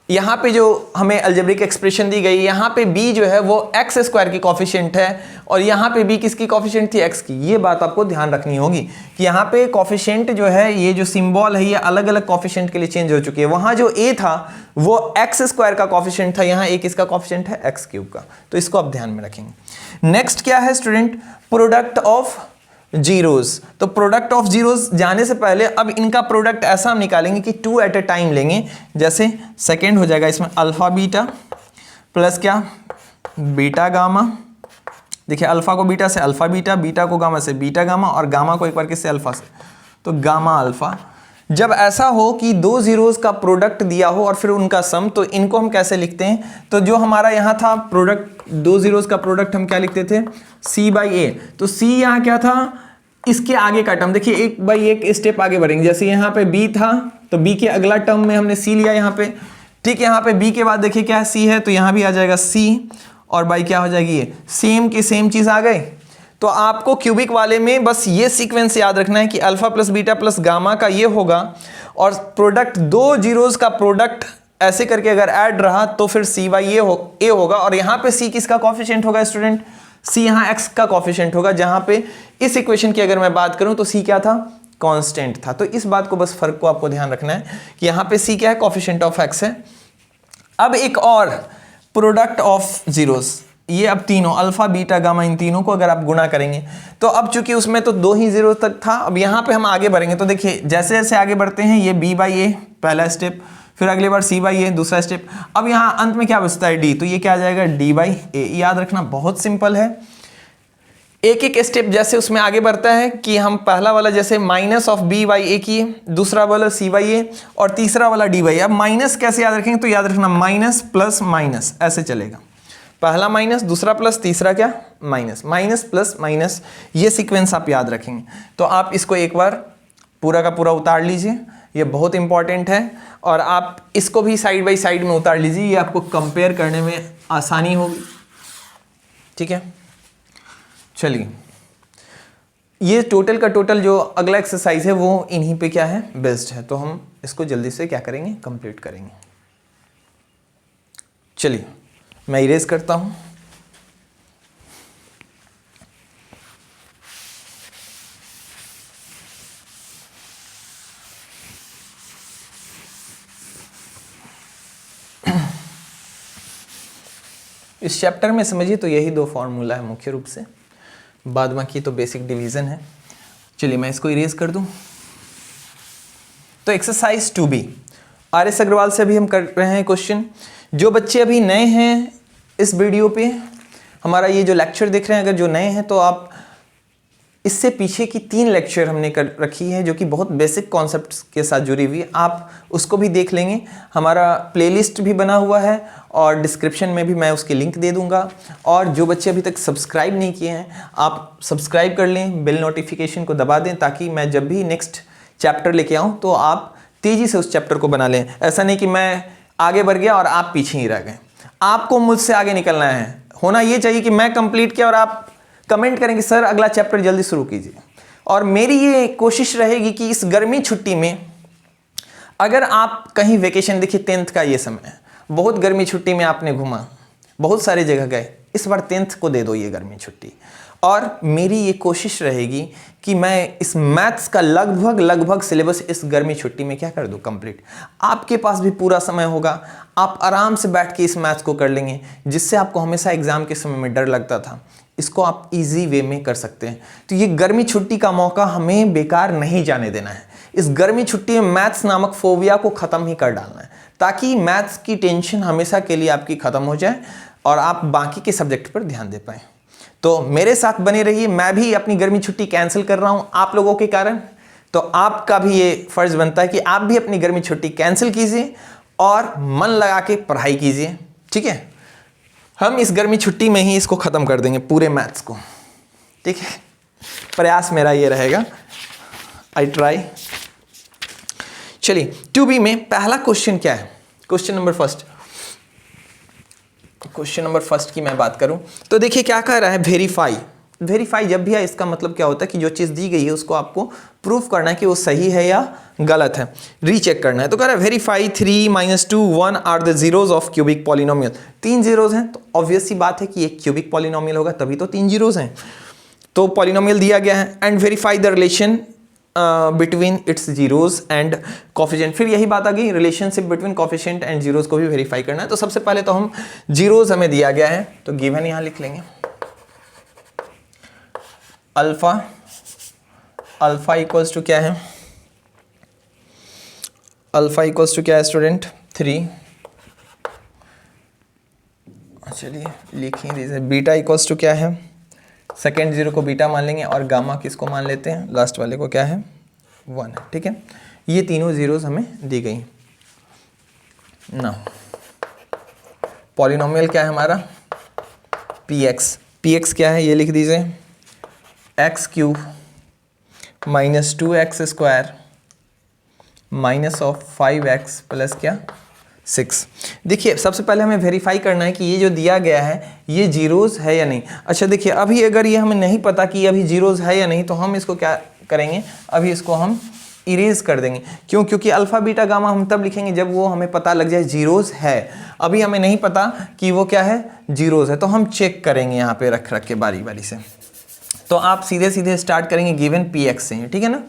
यहाँ पे जो हमें अलजेब्रिक एक्सप्रेशन दी गई, यहाँ पे b जो है वो एक्स स्क्वायर की कॉफिशिएंट है, और यहाँ पे b किसकी कॉफिशिएंट थी? x की। ये बात आपको ध्यान रखनी होगी कि यहाँ पे कॉफिशिएंट जो है, ये जो सिंबल है, ये अलग अलग कॉफिशिएंट के लिए चेंज हो चुकी है। वहाँ जो a था वो एक्स स्क्वायर का कॉफिशिएंट था, यहाँ a किसका कॉफिशिएंट है? एक्स क्यूब का। तो इसको आप ध्यान में रखेंगे। नेक्स्ट क्या है स्टूडेंट? Product of zeros. तो प्रोडक्ट ऑफ जीरोस जाने से पहले अब इनका प्रोडक्ट ऐसा हम निकालेंगे कि 2 एट ए टाइम लेंगे। जैसे सेकेंड हो जाएगा इसमें अल्फा बीटा प्लस क्या? Beta gamma. देखिए अल्फा को बीटा से अल्फा बीटा, बीटा को गामा से बीटा गामा, और गामा को एक बार किससे? अल्फा से, तो गामा अल्फा। जब ऐसा हो कि 2 जीरोस का प्रोडक्ट दिया हो और फिर उनका सम, तो इनको हम कैसे लिखते हैं? तो जो हमारा यहाँ था प्रोडक्ट, 2 जीरोस का प्रोडक्ट हम क्या लिखते थे? c by a. तो c यहाँ क्या था? इसके आगे का टर्म। देखिए एक बाई एक स्टेप आगे बढ़ेंगे। जैसे यहाँ पे b था, तो b के अगला टर्म में हमने c लिया यहाँ पे। ठीक है, यहाँ पे b के बाद देखिए क्या है? c है, तो यहाँ भी आ जाएगा c, और बाई क्या हो जाएगी? ये सेम की सेम चीज आ गई। तो आपको क्यूबिक वाले में बस ये सीक्वेंस याद रखना है कि alpha plus beta plus gamma का ये होगा, और प्रोडक्ट 2 जीरोस का प्रोडक्ट ऐसे करके अगर ऐड रहा तो फिर c बाई ए होगा। और यहाँ पे c किसका कॉफिशिएंट होगा स्टूडेंट? c यहाँ x का कॉफिशिएंट होगा, जहां पे इस इक्वेशन की अगर मैं बात करूं तो c क्या था? कांस्टेंट था। तो इस बात को बस फर्क को आपको ध्यान रखना है कि यहाँ पे c क्या है? कॉफिशिएंट ऑफ x है। अब एक और प्रोडक्ट ऑफ जीरोस, ये अब तीनों अल्फा बीटा गामा, इन तीनों को अगर आप गुणा करेंगे तो अब चूंकि उसमें तो 2 ही जीरो तक था, अब यहाँ पे हम आगे बढ़ेंगे। तो देखिए जैसे जैसे आगे बढ़ते हैं, ये b बाई ए पहला स्टेप, फिर अगली बार c बाई ए दूसरा स्टेप, अब यहाँ अंत में क्या बचता है? d। तो ये क्या आ जाएगा? d बाई ए। याद रखना बहुत सिंपल है। एक एक स्टेप जैसे उसमें आगे बढ़ता है कि हम पहला वाला जैसे माइनस ऑफ b बाई ए किए, दूसरा वाला c बाई ए, और तीसरा वाला d बाई ए। अब माइनस कैसे याद रखेंगे? तो याद रखना माइनस प्लस माइनस, ऐसे चलेगा। पहला माइनस, दूसरा प्लस, तीसरा क्या? माइनस। माइनस प्लस माइनस, ये सीक्वेंस आप याद रखेंगे। तो आप इसको एक बार पूरा का पूरा उतार लीजिए, ये बहुत इंपॉर्टेंट है। और आप इसको भी साइड बाय साइड में उतार लीजिए, ये आपको कंपेयर करने में आसानी होगी। ठीक है, चलिए ये टोटल का टोटल जो अगला एक्सरसाइज है वो इन्हीं पे क्या है? बेस्ड है। तो हम इसको जल्दी से क्या करेंगे? कंप्लीट करेंगे। चलिए मैं इरेज करता हूं। इस चैप्टर में समझिए तो यही 2 फॉर्मूला है मुख्य रूप से, बाद बाकी तो बेसिक डिवीजन है। चलिए मैं इसको इरेज कर दूं। तो एक्सरसाइज 2B RS अग्रवाल से अभी हम कर रहे हैं क्वेश्चन। जो बच्चे अभी नए हैं इस वीडियो पे, हमारा ये जो लेक्चर देख रहे हैं, अगर जो नए हैं तो आप इससे पीछे की 3 लेक्चर हमने कर रखी है जो कि बहुत बेसिक कॉन्सेप्ट्स के साथ जुड़ी हुई है, आप उसको भी देख लेंगे। हमारा प्लेलिस्ट भी बना हुआ है और डिस्क्रिप्शन में भी मैं उसकी लिंक दे दूंगा। और जो बच्चे अभी तक सब्सक्राइब नहीं किए हैं, आप सब्सक्राइब कर लें, बेल नोटिफिकेशन को दबा दें, ताकि मैं जब भी नेक्स्ट चैप्टर लेके आऊँ तो आप तेजी से उस चैप्टर को बना लें। ऐसा नहीं कि मैं आगे बढ़ गया और आप पीछे ही रह गए। आपको मुझसे आगे निकलना है। होना ये चाहिए कि मैं कंप्लीट किया और आप कमेंट करें कि सर अगला चैप्टर जल्दी शुरू कीजिए। और मेरी ये कोशिश रहेगी कि इस गर्मी छुट्टी में अगर आप कहीं वेकेशन, देखिए 10th का ये समय है, बहुत गर्मी छुट्टी में आपने घूमा, बहुत सारी जगह गए, इस बार 10th को दे दो ये गर्मी छुट्टी। और मेरी ये कोशिश रहेगी कि मैं इस मैथ्स का लगभग सिलेबस इस गर्मी छुट्टी में क्या कर दूं, कंप्लीट। आपके पास भी पूरा समय होगा, आप आराम से बैठ के इस मैथ्स को कर लेंगे, जिससे आपको हमेशा एग्जाम के समय में डर लगता था, इसको आप इजी वे में कर सकते हैं। तो ये गर्मी छुट्टी का मौका हमें बेकार नहीं जाने देना है। इस गर्मी छुट्टी में मैथ्स नामक फोबिया को खत्म ही कर डालना है, ताकि मैथ्स की टेंशन हमेशा के लिए आपकी खत्म हो जाए और आप बाकी के सब्जेक्ट पर ध्यान दे पाएं। तो मेरे साथ बने रहिए। मैं भी अपनी गर्मी छुट्टी कैंसिल कर रहा हूं आप लोगों के कारण, तो आपका भी ये फर्ज बनता है कि आप भी अपनी गर्मी छुट्टी कैंसिल कीजिए और मन लगा के पढ़ाई कीजिए, ठीक है। हम इस गर्मी छुट्टी में ही इसको खत्म कर देंगे पूरे मैथ्स को, ठीक है। प्रयास मेरा ये रहेगा, आई ट्राई। चलिए 2B में पहला क्वेश्चन क्या है, क्वेश्चन नंबर फर्स्ट की मैं बात करूं तो देखिए क्या कह रहा है, वेरीफाई जब भी है इसका मतलब क्या होता है कि जो चीज़ दी गई है उसको आपको प्रूफ करना है कि वो सही है या गलत है, रीचेक करना है। तो कह रहा है verify 3 - 2 1 are the zeros of cubic polynomial. 3 zeros हैं तो ऑब्वियस सी बात है कि ये क्यूबिक पॉलिनोमियल होगा, तभी तो 3 जीरोज हैं। तो पॉलिनोमियल दिया गया है and verify the relation between its zeros and coefficient. फिर यही बात आ गई, relationship between coefficient and zeros को भी वेरीफाई करना है। तो सबसे पहले तो हम जीरोज हमें दिया गया है तो गिवन यहां लिख लेंगे, अल्फा इक्वल्स टू क्या है, अल्फा इक्वल्स टू क्या है स्टूडेंट, 3। चलिए लिखिए दीजिए, बीटा इक्वल्स टू क्या है, सेकेंड जीरो को बीटा मान लेंगे और गामा किसको मान लेते हैं, लास्ट वाले को क्या है, 1 है, ठीक है। ये तीनों जीरोज हमें दी गई ना। पॉलिनोमियल क्या है हमारा, px क्या है ये लिख दीजिए, x³ - 2x² - 5x प्लस क्या 6। देखिए सबसे पहले हमें वेरीफाई करना है कि ये जो दिया गया है ये जीरोज है या नहीं। अच्छा देखिए अभी अगर ये हमें नहीं पता कि अभी जीरोज है या नहीं तो हम इसको क्या करेंगे, अभी इसको हम इरेज कर देंगे। क्यों, क्योंकि अल्फा बीटा गामा हम तब लिखेंगे जब वो हमें पता लग जाए जीरोज है। अभी हमें नहीं पता कि वो क्या है, जीरोज है, तो हम चेक करेंगे यहाँ पे रख के बारी बारी से। तो आप सीधे सीधे स्टार्ट करेंगे गिवन px से, ठीक है ना।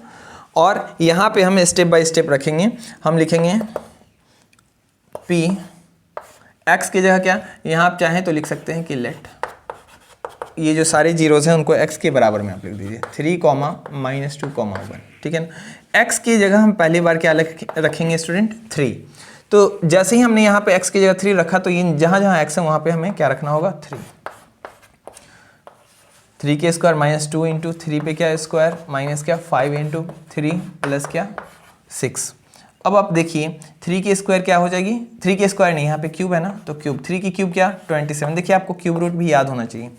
और यहाँ पे हम स्टेप बाय स्टेप रखेंगे, हम लिखेंगे p x की जगह क्या, यहाँ आप चाहें तो लिख सकते हैं कि लेट ये जो सारे जीरोज हैं उनको x के बराबर में आप लिख दीजिए, 3, -2, 1, ठीक है ना। x की जगह हम पहली बार क्या रखेंगे स्टूडेंट, 3। तो जैसे ही हमने यहाँ पे x की जगह 3 रखा तो ये जहाँ जहाँ x है वहाँ पे हमें क्या रखना होगा, 3 के स्क्वायर -2 इंटू 3 पे क्या स्क्वायर माइनस क्या 5 इंटू 3 प्लस क्या 6। अब आप देखिए 3 की स्क्वायर क्या हो जाएगी, 3 की स्क्वायर नहीं, यहाँ पे क्यूब है ना, तो क्यूब 3 की क्यूब क्या 27। देखिए आपको क्यूब रूट भी याद होना चाहिए।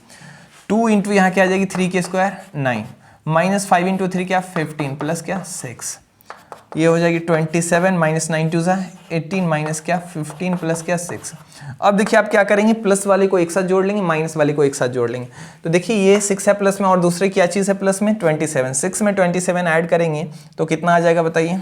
2 इंटू यहाँ क्या आ जाएगी 3 की स्क्वायर 9 माइनस 5 इंटू 3 क्या 15 प्लस क्या 6। ये हो जाएगी 27 - 9 2 18 माइनस क्या 15 प्लस क्या 6। अब देखिए आप क्या करेंगे, प्लस वाले को एक साथ जोड़ लेंगे, माइनस वाले को एक साथ जोड़ लेंगे। तो देखिए ये 6 है प्लस में और दूसरे क्या चीज़ है प्लस में 27। 6 में 27 ऐड करेंगे तो कितना आ जाएगा बताइए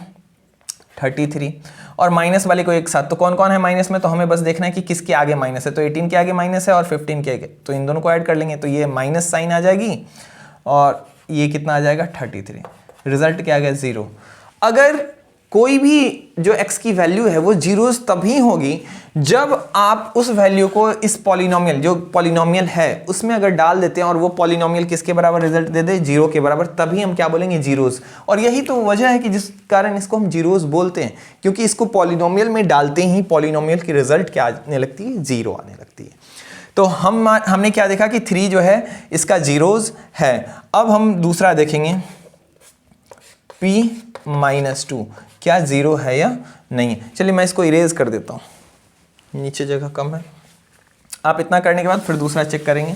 33। और माइनस वाले को एक साथ, तो कौन कौन है माइनस में, तो हमें बस देखना है कि किसके आगे माइनस है। तो 18 के आगे माइनस है और 15 के आगे, तो इन दोनों को ऐड कर लेंगे तो ये माइनस साइन आ जाएगी और ये कितना आ जाएगा 33। रिजल्ट क्या आ गया 0। अगर कोई भी जो x की वैल्यू है वो जीरोस तभी होगी जब आप उस वैल्यू को इस पॉलिनोमियल, जो पॉलिनोमियल है उसमें अगर डाल देते हैं और वो पॉलिनोमियल किसके बराबर रिजल्ट दे दे, 0 के बराबर, तभी हम क्या बोलेंगे जीरोस। और यही तो वजह है कि जिस कारण इसको हम जीरोस बोलते हैं, क्योंकि इसको पॉलिनोमियल में डालते ही पॉलिनोमियल की रिजल्ट क्या आने लगती है, 0 आने लगती है। तो हमने क्या देखा कि 3 जो है इसका जीरोस है। अब हम दूसरा देखेंगे p - 2 क्या 0 है या नहीं है। चलिए मैं इसको इरेज कर देता हूँ, नीचे जगह कम है। आप इतना करने के बाद फिर दूसरा चेक करेंगे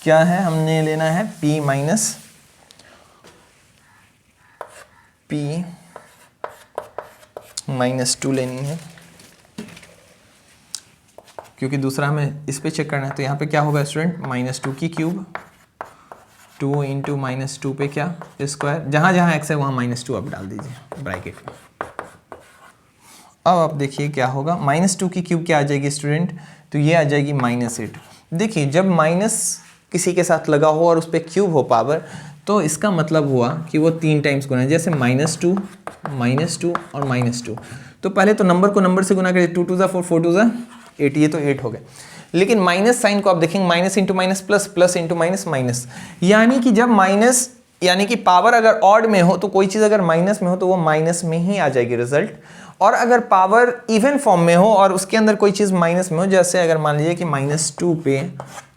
क्या है। हमने लेना है p -2 लेनी है, क्योंकि दूसरा हमें इस पे चेक करना है। तो यहाँ पे क्या होगा स्टूडेंट, -2 की क्यूब, 2 इंटू -2 पे क्या स्क्वायर, जहाँ जहाँ x है वहाँ -2 आप डाल दीजिए ब्रैकेट में। अब आप देखिए क्या होगा, -2 की क्यूब क्या आ जाएगी स्टूडेंट, तो ये आ जाएगी -8। देखिए जब माइनस किसी के साथ लगा हो और उस पर क्यूब हो पावर, तो इसका मतलब हुआ कि वो 3 टाइम्स गुना है। जैसे -2 और -2, तो पहले तो नंबर को नंबर से गुना करिए, 2 2 4 4 2 8, ये तो 8 हो गए। लेकिन माइनस साइन को आप देखेंगे, minus into minus plus, plus into minus minus, यानी कि जब माइनस, यानी कि पावर अगर ऑड में हो तो कोई चीज़ अगर माइनस में हो तो वो माइनस में ही आ जाएगी रिजल्ट, और अगर पावर इवन फॉर्म में हो और उसके अंदर कोई चीज़ माइनस में हो, जैसे अगर मान लीजिए कि -2 पे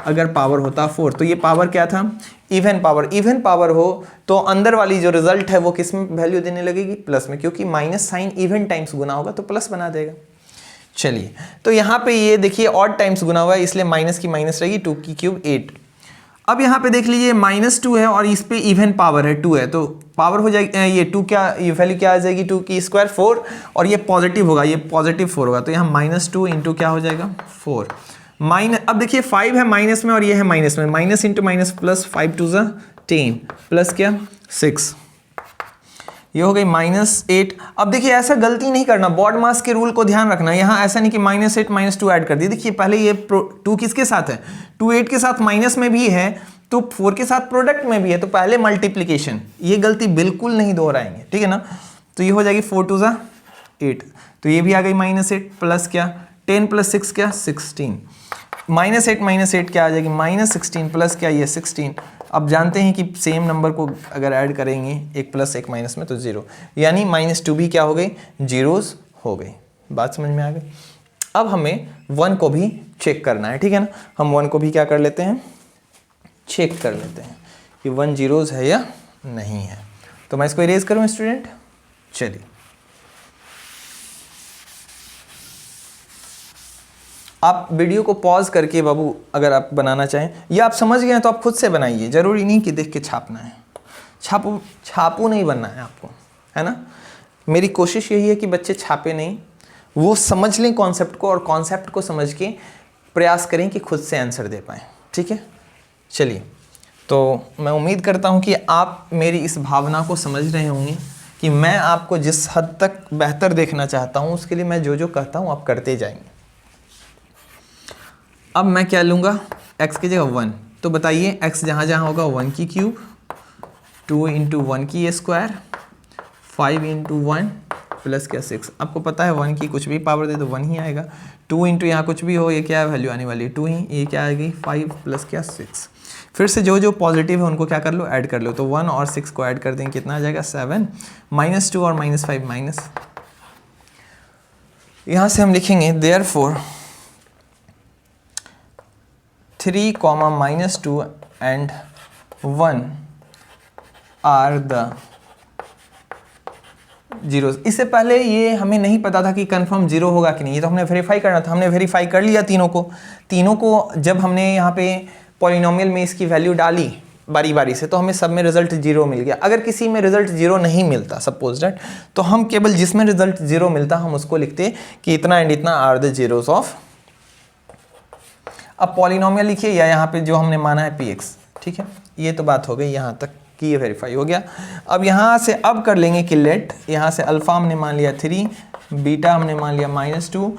अगर पावर होता 4, तो ये पावर क्या था, इवन पावर। इवन पावर हो तो अंदर वाली जो रिजल्ट है वो किस में वैल्यू देने लगेगी, प्लस में, क्योंकि माइनस साइन इवन टाइम्स गुना होगा तो प्लस बना देगा। चलिए, तो यहाँ पे ये देखिए ऑड टाइम्स गुना हुआ है, इसलिए माइनस की माइनस रहेगी, 2 की क्यूब 8। अब यहाँ पे देख लीजिए -2 है और इस पे इवन पावर है 2 है, तो पावर हो जाएगी ये 2, क्या ये वैल्यू क्या आ जाएगी, 2 की स्क्वायर 4, और ये पॉजिटिव होगा, ये पॉजिटिव 4 होगा, तो यहाँ -2 इंटू क्या हो जाएगा 4 माइनस। अब देखिए 5 है माइनस में और ये है माइनस में, minus into minus plus, 5 2 10 plus क्या 6, ये हो गई -8। अब देखिए ऐसा गलती नहीं करना, बॉड मास के रूल को ध्यान रखना। यहाँ ऐसा नहीं कि -8 -2 ऐड कर दिए। देखिए पहले ये 2 किसके साथ है, 2 8 के साथ माइनस में भी है, तो 4 के साथ प्रोडक्ट में भी है, तो पहले मल्टीप्लीकेशन, ये गलती बिल्कुल नहीं दोहराएंगे, ठीक है ना। तो ये हो जाएगी 4 2 8, तो ये भी आ गई -8 प्लस क्या 10 प्लस 6 क्या 16, -8 क्या आ जाएगी -16 प्लस क्या ये 16। अब जानते हैं कि सेम नंबर को अगर ऐड करेंगे, एक प्लस एक माइनस में, तो 0, यानी -2 भी क्या हो गई, जीरोस हो गई। बात समझ में आ गई। अब हमें 1 को भी चेक करना है, ठीक है ना। हम 1 को भी क्या कर लेते हैं, चेक कर लेते हैं कि 1 जीरोस है या नहीं है। तो मैं इसको इरेज करूँ स्टूडेंट, चलिए। आप वीडियो को पॉज करके बाबू अगर आप बनाना चाहें, या आप समझ गए हैं तो आप खुद से बनाइए, ज़रूरी नहीं कि देख के छापना है। छापू नहीं बनना है आपको, है ना। मेरी कोशिश यही है कि बच्चे छापे नहीं, वो समझ लें कॉन्सेप्ट को, और कॉन्सेप्ट को समझ के प्रयास करें कि खुद से आंसर दे पाएँ, ठीक है। चलिए, तो मैं उम्मीद करता हूँ कि आप मेरी इस भावना को समझ रहे होंगे कि मैं आपको जिस हद तक बेहतर देखना चाहता हूँ, उसके लिए मैं जो जो कहता हूँ आप करते जाएंगे। अब मैं क्या लूँगा, x की जगह 1, तो बताइए x जहाँ जहाँ होगा 1 की क्यूब, 2 इंटू 1 की स्क्वायर, 5 इंटू 1 प्लस क्या 6। आपको पता है 1 की कुछ भी पावर दे तो 1 ही आएगा। 2 इंटू यहाँ कुछ भी हो, ये क्या वैल्यू आने वाली है 2 ही, ये क्या आएगी 5 प्लस क्या 6। फिर से जो जो पॉजिटिव है उनको क्या कर लो, ऐड कर लो, तो 1 और 6 को ऐड कर देंगे, कितना आ जाएगा 7, -2 और -5 माइनस। यहाँ से हम लिखेंगे therefore 3, -2 and 1 are the zeros. इससे पहले ये हमें नहीं पता था कि कंफर्म जीरो होगा कि नहीं, ये तो हमने वेरीफाई करना था। हमने वेरीफाई कर लिया तीनों को जब हमने यहाँ पे पॉलिनोमियल में इसकी वैल्यू डाली बारी बारी से, तो हमें सब में रिजल्ट 0 मिल गया। अगर किसी में रिजल्ट 0 नहीं मिलता, सपोज दैट, तो हम केवल जिसमें रिजल्ट 0 मिलता हम उसको लिखते कि इतना एंड इतना आर द जीरोस ऑफ। अब पॉलिनोमियल लिखिए, या यहाँ पे जो हमने माना है px, ठीक है। ये तो बात हो गई यहाँ तक कि ये वेरीफाई हो गया। अब यहाँ से अब कर लेंगे कि लेट, यहाँ से अल्फा हमने मान लिया 3, बीटा हमने मान लिया -2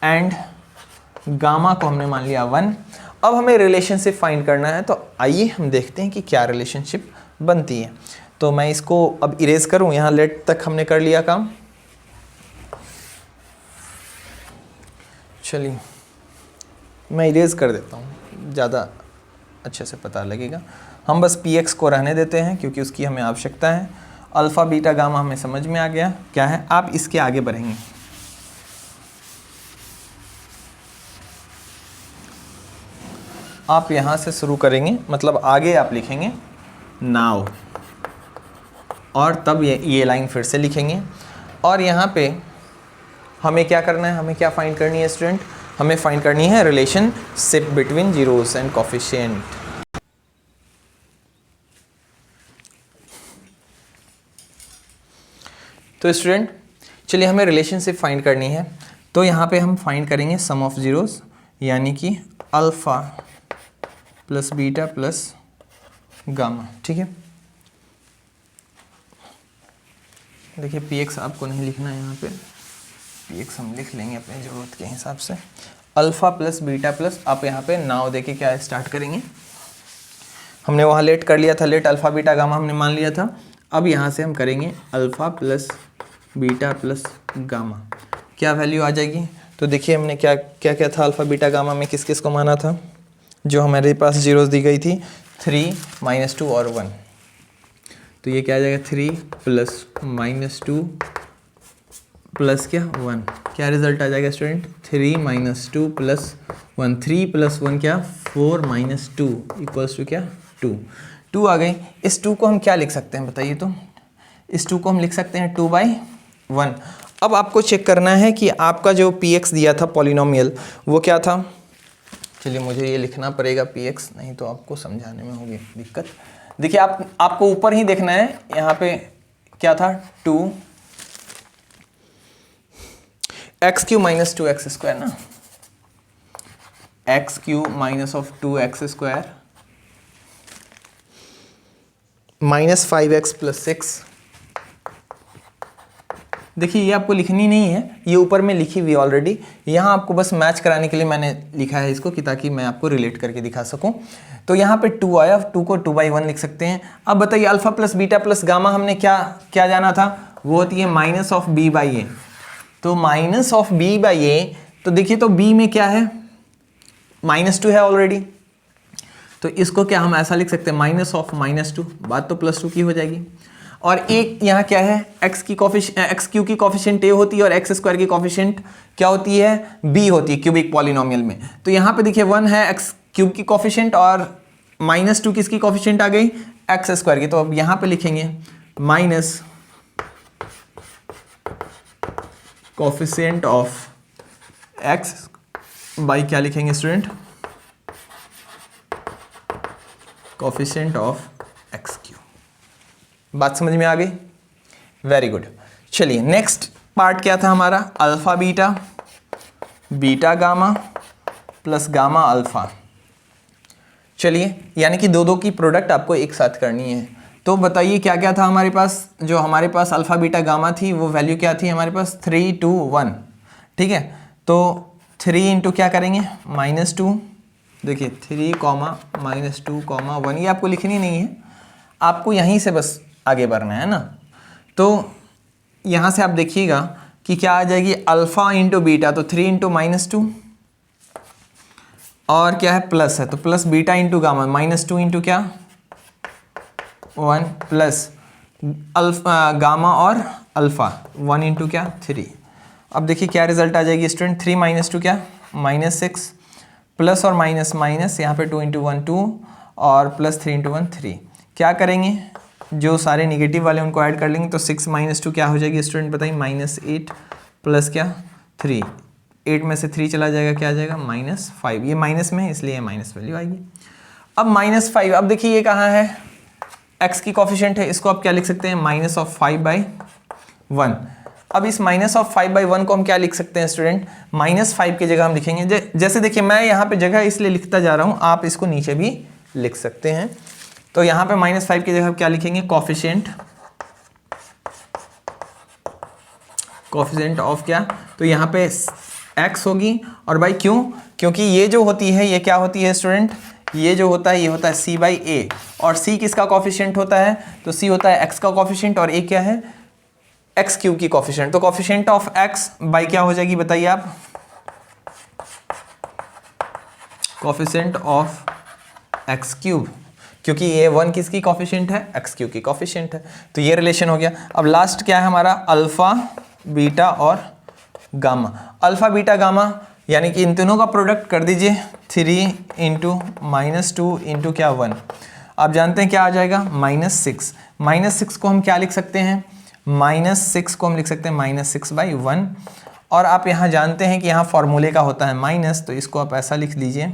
एंड गामा को हमने मान लिया 1। अब हमें रिलेशनशिप फाइंड करना है, तो आइए हम देखते हैं कि क्या रिलेशनशिप बनती है। तो मैं इसको अब इरेज करूँ, यहाँ लेट तक हमने कर लिया काम। चलिए मैं इरेज कर देता हूँ, ज़्यादा अच्छे से पता लगेगा। हम बस px को रहने देते हैं क्योंकि उसकी हमें आवश्यकता है। अल्फ़ा बीटा गामा हमें समझ में आ गया क्या है। आप इसके आगे बढ़ेंगे, आप यहाँ से शुरू करेंगे, मतलब आगे आप लिखेंगे नाउ, और तब ये लाइन फिर से लिखेंगे। और यहाँ पे हमें क्या करना है, हमें क्या फाइंड करनी है स्टूडेंट, हमें फाइंड करनी है relationship between zeros and coefficient. तो स्टूडेंट चलिए हमें रिलेशनशिप फाइंड करनी है, तो यहाँ पे हम फाइंड करेंगे सम ऑफ जीरोस, यानी कि alpha plus beta plus gamma. ठीक है, देखिए पी एक्स आपको नहीं लिखना है यहाँ पे, पी एक्स हम लिख लेंगे अपनी ज़रूरत के हिसाब से। अल्फ़ा प्लस बीटा प्लस, आप यहाँ पे नाव देके क्या स्टार्ट करेंगे, हमने वहाँ लेट कर लिया था, लेट अल्फ़ा बीटा गामा हमने मान लिया था। अब यहाँ से हम करेंगे alpha plus beta plus gamma, क्या वैल्यू आ जाएगी। तो देखिए हमने क्या क्या क्या था अल्फ़ा बीटा गामा में, किस किस को माना था, जो हमारे पास जीरोस दी गई थी 3 -2 और 1। तो ये क्या आ जाएगा 3 + -2 प्लस क्या 1, क्या रिजल्ट आ जाएगा स्टूडेंट 3 -2 + 1, 3 + 1 क्या 4 - 2 = क्या 2 आ गई। इस 2 को हम क्या लिख सकते हैं बताइए, तो इस 2 को हम लिख सकते हैं 2/1। अब आपको चेक करना है कि आपका जो px दिया था पॉलिनोमियल वो क्या था। चलिए मुझे ये लिखना पड़ेगा px, नहीं तो आपको समझाने में होगी दिक्कत। देखिए आपको ऊपर ही देखना है, यहाँ पे क्या था 2 x³ - 2x² ना, x³ - 2x² -5x + 6। देखिए ये आपको लिखनी नहीं है, ये ऊपर में लिखी हुई ऑलरेडी, यहाँ आपको बस मैच कराने के लिए मैंने लिखा है इसको कि ताकि मैं आपको रिलेट करके दिखा सकूं। तो यहाँ पे 2 आया, 2 को 2/1 लिख सकते हैं। अब बताइए alpha plus beta plus gamma हमने क्या क्या जाना था, वो होती है -b/a। तो -b/a, तो देखिए तो b में क्या है -2 है ऑलरेडी, तो इसको क्या हम ऐसा लिख सकते हैं -2, बात तो +2 की हो जाएगी। और एक यहाँ क्या है x³ की कॉफिशिएंट a होती है और x² की कॉफिशिएंट क्या होती है b होती है क्यूबिक पॉलिनोमियल में। तो यहाँ पे देखिए 1 है x³ की कॉफिशिएंट और -2 किसकी कॉफिशिएंट आ गई x² की। तो अब यहाँ पे लिखेंगे minus coefficient of x by क्या लिखेंगे स्टूडेंट, कॉफिशिएंट ऑफ x³। बात समझ में आ गई, वेरी गुड। चलिए नेक्स्ट पार्ट क्या था हमारा, alpha beta, beta gamma plus gamma alpha. चलिए यानी कि दो की प्रोडक्ट आपको एक साथ करनी है। तो बताइए क्या क्या था हमारे पास, जो हमारे पास अल्फ़ा बीटा गामा थी वो वैल्यू क्या थी हमारे पास 3 2 1। ठीक है, तो 3 इंटू क्या करेंगे -2, देखिए 3, -2, 1, ये आपको लिखनी नहीं है, आपको यहीं से बस आगे बढ़ना है ना। तो यहाँ से आप देखिएगा कि क्या आ जाएगी अल्फ़ा इंटू बीटा, तो 3 इंटू -2 और क्या है प्लस है, तो plus beta into gamma -2 into क्या 1 प्लस अल्फ़ा गामा और अल्फ़ा 1 इंटू क्या 3। अब देखिए क्या रिजल्ट आ जाएगी स्टूडेंट 3 -2 क्या -6 प्लस और माइनस माइनस, यहाँ पे 2 इंटू 1 2 और प्लस 3 इंटू 1 3। क्या करेंगे जो सारे निगेटिव वाले उनको ऐड कर लेंगे, तो 6 -2 क्या हो जाएगी स्टूडेंट बताइए -8 प्लस क्या 3, 8 में से 3 चला जाएगा क्या आ जाएगा -5। ये माइनस में है इसलिए माइनस वैल्यू आएगी। अब -5, अब देखिए ये कहाँ है x की कॉफिशिएंट है, इसको आप क्या लिख सकते हैं -5/1। अब इस -5/1 को हम क्या लिख सकते हैं स्टूडेंट, -5 की जगह हम लिखेंगे, जैसे देखिए मैं यहाँ पे जगह इसलिए लिखता जा रहा हूँ, आप इसको नीचे भी लिख सकते हैं। तो यहाँ पे -5 की जगह क्या लिखेंगे कॉफिशिएंट ऑफ क्या, तो यहाँ पे x होगी। और भाई क्यों, क्योंकि ये जो होती है ये क्या होती है स्टूडेंट, ये जो होता है ये होता है c/a, और c किसका कॉफिशिएंट होता है, तो c होता है x का कॉफिशिएंट और a क्या है x³ की कॉफिशिएंट। तो कॉफिशिएंट ऑफ x बाई क्या हो जाएगी बताइए आप, कॉफिशिएंट ऑफ x³, क्योंकि ये 1 किसकी कॉफिशिएंट है x³ की कॉफिशिएंट है। तो ये रिलेशन हो गया। अब लास्ट क्या है हमारा अल्फ़ा बीटा और गामा, अल्फ़ा बीटा गामा यानी कि इन तीनों का प्रोडक्ट कर दीजिए 3 इंटू -2 इंटू क्या 1। आप जानते हैं क्या आ जाएगा -6। -6 को हम क्या लिख सकते हैं, -6 को हम लिख सकते हैं -6/1। और आप यहाँ जानते हैं कि यहाँ फॉर्मूले का होता है माइनस, तो इसको आप ऐसा लिख लीजिए,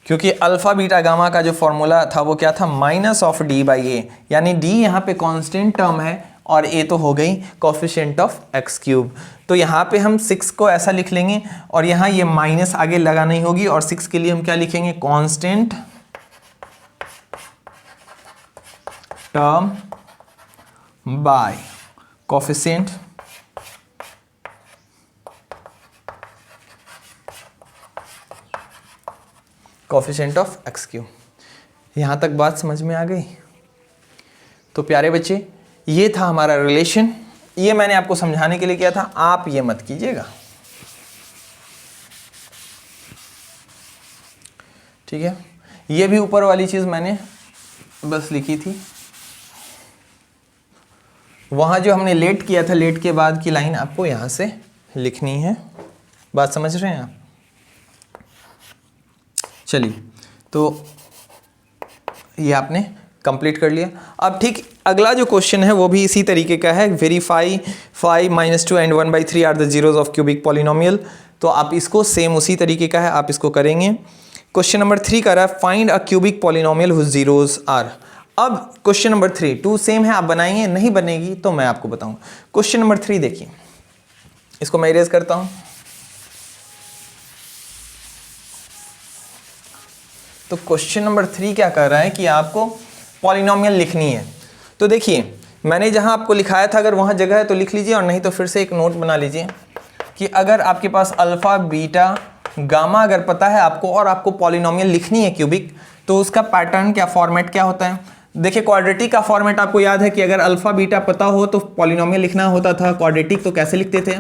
क्योंकि अल्फ़ा बीटा गामा का जो फॉर्मूला था वो क्या था -d/a, यानी d यहाँ पे कांस्टेंट टर्म है और a तो हो गई कोफिशिएंट ऑफ एक्स क्यूब। तो यहाँ पे हम 6 को ऐसा लिख लेंगे और यहाँ ये माइनस आगे लगानी होगी और 6 के लिए हम क्या लिखेंगे, constant term by coefficient of x cube. यहाँ तक बात समझ में आ गई? तो प्यारे बच्चे, ये था हमारा रिलेशन। ये मैंने आपको समझाने के लिए किया था, आप ये मत कीजिएगा, ठीक है। ये भी ऊपर वाली चीज़ मैंने बस लिखी थी, वहाँ जो हमने लेट किया था, लेट के बाद की लाइन आपको यहाँ से लिखनी है। बात समझ रहे हैं आप? चलिए, तो ये आपने कंप्लीट कर लिया। अब ठीक अगला जो क्वेश्चन है वो भी इसी तरीके का है, verify 5 - 2 and 1/3 are the zeros of cubic polynomial. तो आप इसको सेम उसी तरीके का है, आप इसको करेंगे। क्वेश्चन नंबर 3 कर रहा है find a cubic polynomial whose zeros are. अब क्वेश्चन नंबर 3 2 सेम है, आप बनाएंगे, नहीं बनेगी तो मैं आपको बताऊंगा। क्वेश्चन नंबर 3 देखिए, इसको मैं इरेज करता हूं। तो क्वेश्चन नंबर 3 क्या कर रहा है कि आपको पॉलिनोमियल लिखनी है। तो देखिए, मैंने जहां आपको लिखाया था, अगर वहां जगह है तो लिख लीजिए, और नहीं तो फिर से एक नोट बना लीजिए कि अगर आपके पास अल्फा बीटा गामा अगर पता है आपको और आपको पॉलिनोमियल लिखनी है क्यूबिक, तो उसका पैटर्न क्या, फॉर्मेट क्या होता है। देखिए, क्वाड्रेटिक का फॉर्मेट आपको याद है कि अगर अल्फा बीटा पता हो तो पॉलिनोमियल लिखना होता था क्वाड्रेटिक। तो कैसे लिखते थे,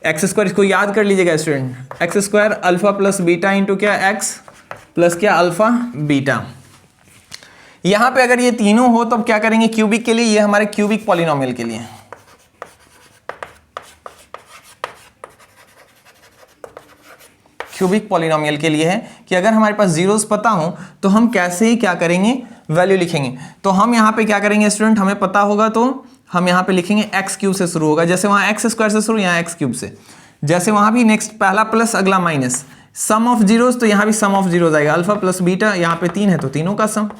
एक्स स्क्वायर, इसको याद कर लीजिएगा student, x square alpha plus beta into क्या, एक्स प्लस क्या, अल्फा बीटा। यहां पे अगर ये तीनों हो तो अब क्या करेंगे क्यूबिक के लिए, ये हमारे क्यूबिक पॉलिनोमियल के लिए। क्यूबिक पॉलिनोमियल के लिए है कि अगर हमारे पास जीरोस पता हो तो हम कैसे ही क्या करेंगे, वैल्यू लिखेंगे। तो हम यहां पे क्या करेंगे स्टूडेंट, हमें पता होगा तो हम यहां पे लिखेंगे एक्स क्यूब से शुरू होगा, जैसे वहां एक्स स्क्वायर से शुरू, यहां एक्स क्यूब से। जैसे वहां भी नेक्स्ट पहला प्लस अगला माइनस, सम ऑफ जीरोस, तो यहां भी सम ऑफ जीरोस आएगा, अल्फा प्लस बीटा, यहां पे 3 है तो तीनों का सम,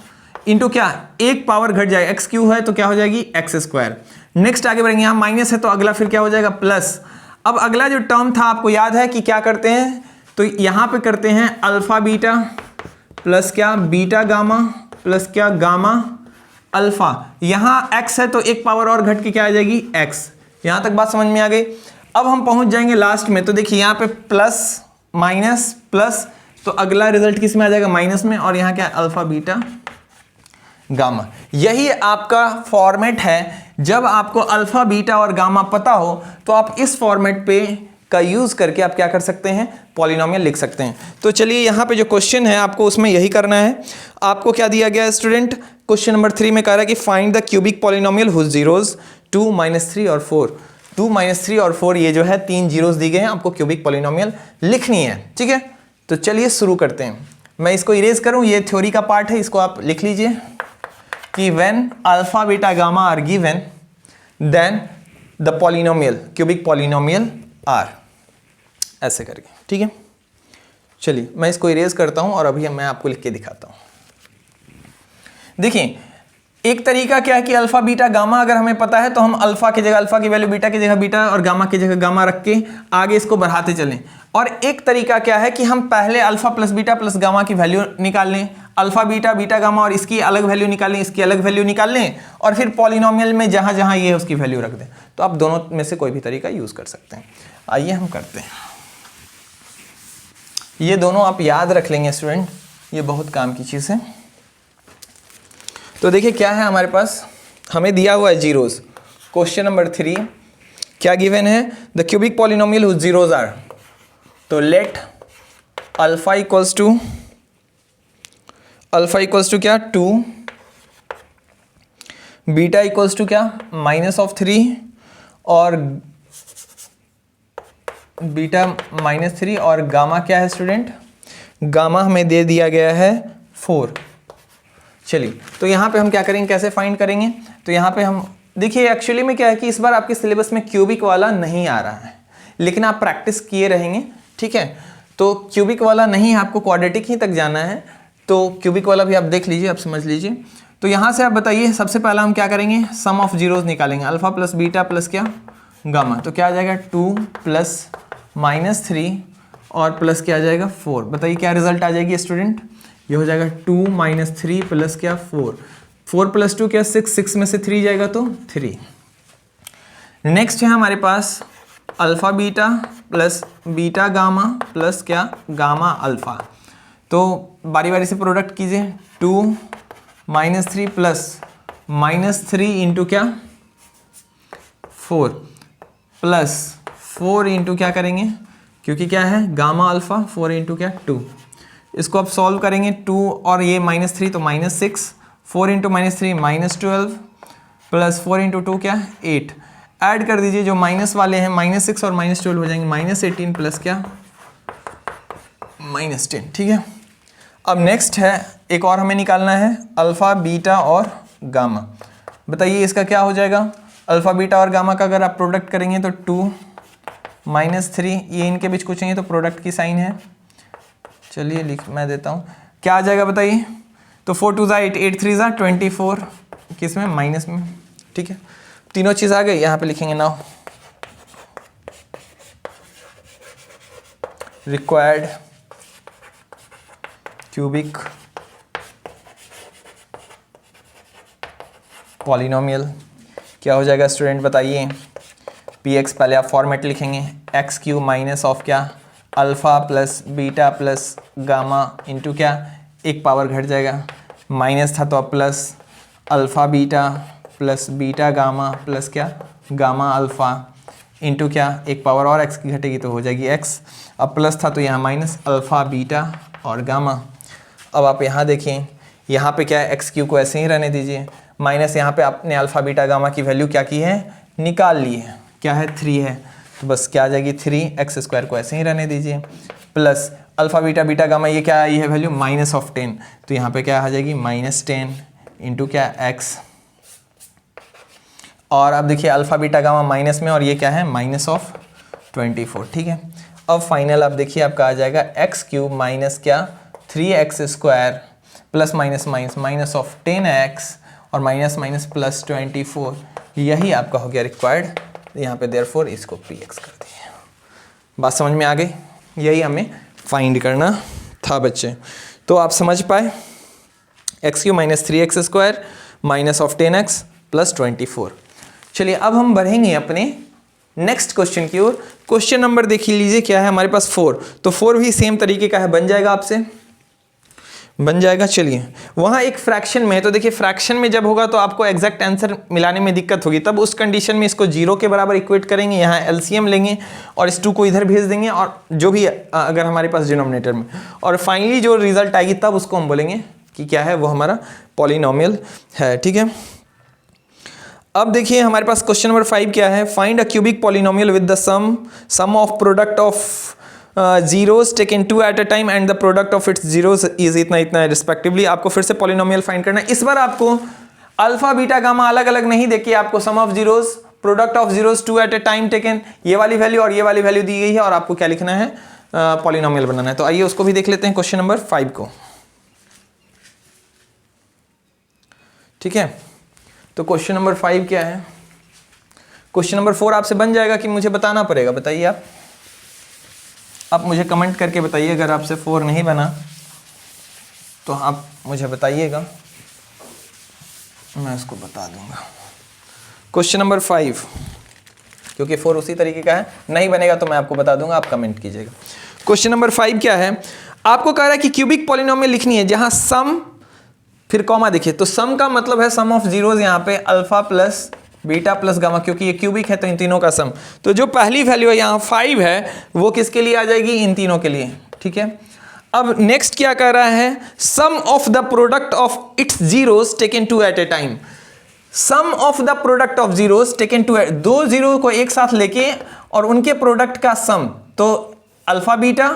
इंटू क्या, एक पावर घट जाएगा, एक्स क्यूब है तो क्या हो जाएगी, एक्स स्क्वायर। नेक्स्ट आगे बढ़ेंगे, यहां माइनस है तो अगला फिर क्या हो जाएगा, प्लस। अब अगला जो टर्म था आपको याद है कि क्या करते हैं, तो यहां पे करते हैं अल्फा बीटा प्लस क्या, बीटा गामा प्लस क्या, गामा अल्फा। यहां एक्स है तो एक पावर और घट के क्या आ जाएगी, एक्स। यहां तक बात समझ में आ गई। अब हम पहुंच जाएंगे लास्ट में, तो देखिए यहां पे प्लस माइनस प्लस, तो अगला रिजल्ट किस में आ जाएगा, माइनस में, और यहां क्या, अल्फा बीटा गामा। यही आपका फॉर्मेट है। जब आपको अल्फा बीटा और गामा पता हो तो आप इस फॉर्मेट पे का यूज करके आप क्या कर सकते हैं, पॉलिनोमियल लिख सकते हैं। तो चलिए, यहाँ पे जो क्वेश्चन है आपको उसमें यही करना है। आपको क्या दिया गया है स्टूडेंट, क्वेश्चन नंबर 3 में कह रहा है कि find the cubic polynomial whose zeros 2 - 3 और 4। 2 - 3 और 4 ये जो है 3 जीरोज दी गए हैं, आपको क्यूबिक पॉलिनोमियल लिखनी है, ठीक है। तो चलिए शुरू करते हैं। मैं इसको इरेज करूं, ये थ्योरी का पार्ट है, इसको आप लिख लीजिए कि when alpha beta gamma are given then the polynomial, cubic polynomial are, ऐसे करके, ठीक है। चलिए मैं इसको इरेज करता हूं और अभी मैं आपको लिख के दिखाता हूं। देखिए, एक तरीका क्या है कि अल्फा बीटा गामा अगर हमें पता है तो हम अल्फा की जगह अल्फा की वैल्यू, बीटा की जगह बीटा और गामा की जगह गामा रख के आगे इसको बढ़ाते चलें। और एक तरीका क्या है कि हम पहले alpha plus beta plus gamma की वैल्यू निकाल लें, अल्फा बीटा बीटा गामा, और इसकी अलग वैल्यू निकाल लें, इसकी अलग वैल्यू निकाल लें, और फिर पॉलिनोमियल में जहां जहां ये है उसकी वैल्यू रख दें। तो आप दोनों में से कोई भी तरीका यूज कर सकते हैं। आइए हम करते हैं। ये दोनों आप याद रख लेंगे स्टूडेंट, ये बहुत काम की चीज़ है। तो देखिए क्या है हमारे पास, हमें दिया हुआ है जीरोज। क्वेश्चन नंबर 3 क्या गिवन है, the cubic polynomial whose zeros are. तो लेट अल्फा इक्वल्स टू क्या, 2, बीटा इक्वल्स टू क्या, -3, और बीटा -3, और गामा क्या है स्टूडेंट, गामा हमें दे दिया गया है 4। चलिए, तो यहाँ पे हम क्या करेंगे, कैसे फाइंड करेंगे। तो यहाँ पे हम देखिए, एक्चुअली में क्या है कि इस बार आपके सिलेबस में क्यूबिक वाला नहीं आ रहा है, लेकिन आप प्रैक्टिस किए रहेंगे, ठीक है। तो क्यूबिक वाला नहीं, आपको क्वाड्रेटिक ही तक जाना है। तो क्यूबिक वाला भी आप देख लीजिए, आप समझ लीजिए। तो यहाँ से आप बताइए, सबसे पहला हम क्या करेंगे, सम ऑफ जीरोस निकालेंगे, अल्फा प्लस बीटा प्लस क्या, गामा। तो क्या आ जाएगा 2 प्लस -3 और प्लस क्या आ जाएगा 4। बताइए क्या रिजल्ट आ जाएगी स्टूडेंट, ये हो जाएगा 2 - 3 प्लस क्या 4, 4 + 2 क्या 6, 6 में से 3 जाएगा तो 3। नेक्स्ट है हमारे पास alpha beta plus beta gamma plus क्या गामा अल्फा। तो बारी बारी से प्रोडक्ट कीजिए, 2 - 3 प्लस -3 इंटू क्या 4 प्लस 4 इंटू क्या करेंगे, क्योंकि क्या है गामा अल्फा, 4 इंटू क्या 2। इसको अब सॉल्व करेंगे, 2 और ये -3 तो -6, 4 इंटू -3 -12 प्लस 4 इंटू 2 क्या 8। ऐड कर दीजिए, जो माइनस वाले हैं -6 और -12 हो जाएंगे -18 प्लस क्या -10। ठीक है, अब नेक्स्ट है एक और हमें निकालना है अल्फ़ा बीटा और गामा। बताइए इसका क्या हो जाएगा, अल्फ़ा बीटा और गामा का अगर आप प्रोडक्ट करेंगे तो 2 - 3, ये इनके बीच कुछ नहीं है तो प्रोडक्ट की साइन है। चलिए लिख मैं देता हूँ, क्या आ जाएगा बताइए, तो 4 2 ज़ा 8, 8 3 ज़ा 24, किस में माइनस में। ठीक है, तीनों चीज़ आ गई, यहाँ पे लिखेंगे नाउ रिक्वायर्ड क्यूबिक पॉलिनोमियल। क्या हो जाएगा स्टूडेंट बताइए, px पहले आप फॉर्मेट लिखेंगे, x³ माइनस ऑफ क्या alpha plus beta plus gamma into क्या एक पावर घट जाएगा, माइनस था तो अब plus alpha beta plus beta gamma plus क्या गामा अल्फ़ा इंटू क्या एक पावर और x की घटेगी तो हो जाएगी x। अब प्लस था तो यहाँ माइनस अल्फ़ा बीटा और गामा। अब आप यहाँ देखें, यहाँ पे क्या है x³ को ऐसे ही रहने दीजिए, माइनस यहाँ पे आपने अल्फ़ा बीटा गामा की वैल्यू क्या की है निकाल ली है, क्या है 3 है, तो बस क्या आ जाएगी 3x² को ऐसे ही रहने दीजिए, plus alpha beta beta gamma ये क्या आई है वैल्यू -10, तो यहाँ पे क्या आ जाएगी -10 इंटू क्या x। और अब देखिए अल्फ़ा बीटा गामा माइनस में और ये क्या है -24। ठीक है, अब फाइनल आप देखिए आपका आ जाएगा x³ माइनस क्या 3x² plus minus minus minus of 10x और माइनस माइनस प्लस 24, यही आपका हो गया रिक्वायर्ड। यहाँ पे देयरफॉर इसको px कर दिए। बात समझ में आ गई, यही हमें फाइंड करना था बच्चे। तो आप समझ पाए, x³ minus 3x² minus of 10x plus 24। चलिए अब हम बढ़ेंगे अपने नेक्स्ट क्वेश्चन की ओर। क्वेश्चन नंबर देख लीजिए क्या है हमारे पास 4, तो 4 भी सेम तरीके का है, बन जाएगा आपसे बन जाएगा। चलिए वहाँ एक फ्रैक्शन में है, तो देखिए फ्रैक्शन में जब होगा तो आपको एग्जैक्ट आंसर मिलाने में दिक्कत होगी, तब उस कंडीशन में इसको 0 के बराबर इक्वेट करेंगे, यहाँ एलसीएम लेंगे और इस 2 को इधर भेज देंगे और जो भी अगर हमारे पास डिनोमिनेटर में, और फाइनली जो रिजल्ट आएगी तब उसको हम बोलेंगे कि क्या है वो हमारा पॉलिनोमियल है। ठीक है, अब देखिए हमारे पास क्वेश्चन नंबर 5 क्या है, find a cubic polynomial with the sum of product of zeros taken 2 at a time and the product of its zeros is इतना इतना रिस्पेक्टिवली। आपको फिर से पॉलिनोमियल फाइंड करना है, इस बार आपको अल्फा बीटा गामा अलग अलग नहीं देखिए, आपको sum of zeros product of zeros 2 at a time taken, ये वाली वैल्यू और ये वाली वैल्यू दी गई है और आपको क्या लिखना है पॉलिनोमियल बनाना है। तो आइए उसको भी देख लेते हैं क्वेश्चन नंबर 5 को। ठीक है, तो क्वेश्चन नंबर 5 क्या है, क्वेश्चन नंबर 4 आपसे बन जाएगा कि मुझे बताना पड़ेगा, बताइए आप मुझे कमेंट करके बताइए, अगर आपसे 4 नहीं बना तो आप मुझे बताइएगा, मैं उसको बता दूंगा। क्वेश्चन नंबर 5, क्योंकि 4 उसी तरीके का है, नहीं बनेगा तो मैं आपको बता दूंगा, आप कमेंट कीजिएगा। क्वेश्चन नंबर 5 क्या है, आपको कह रहा है कि क्यूबिक पॉलिनोमियल लिखनी है जहां सम फिर कॉमा देखिए, तो सम का मतलब है सम ऑफ जीरोस, यहाँ पे alpha plus beta plus gamma, क्योंकि ये क्यूबिक है तो इन तीनों का सम, तो जो पहली वैल्यू है यहाँ 5 है वो किसके लिए आ जाएगी, इन तीनों के लिए। ठीक है, अब नेक्स्ट क्या कह रहा है, sum of the product of its zeros taken 2 at a time, sum of the product of zeros taken 2 at, 2 zero को एक साथ लेके और उनके प्रोडक्ट का सम, तो अल्फा बीटा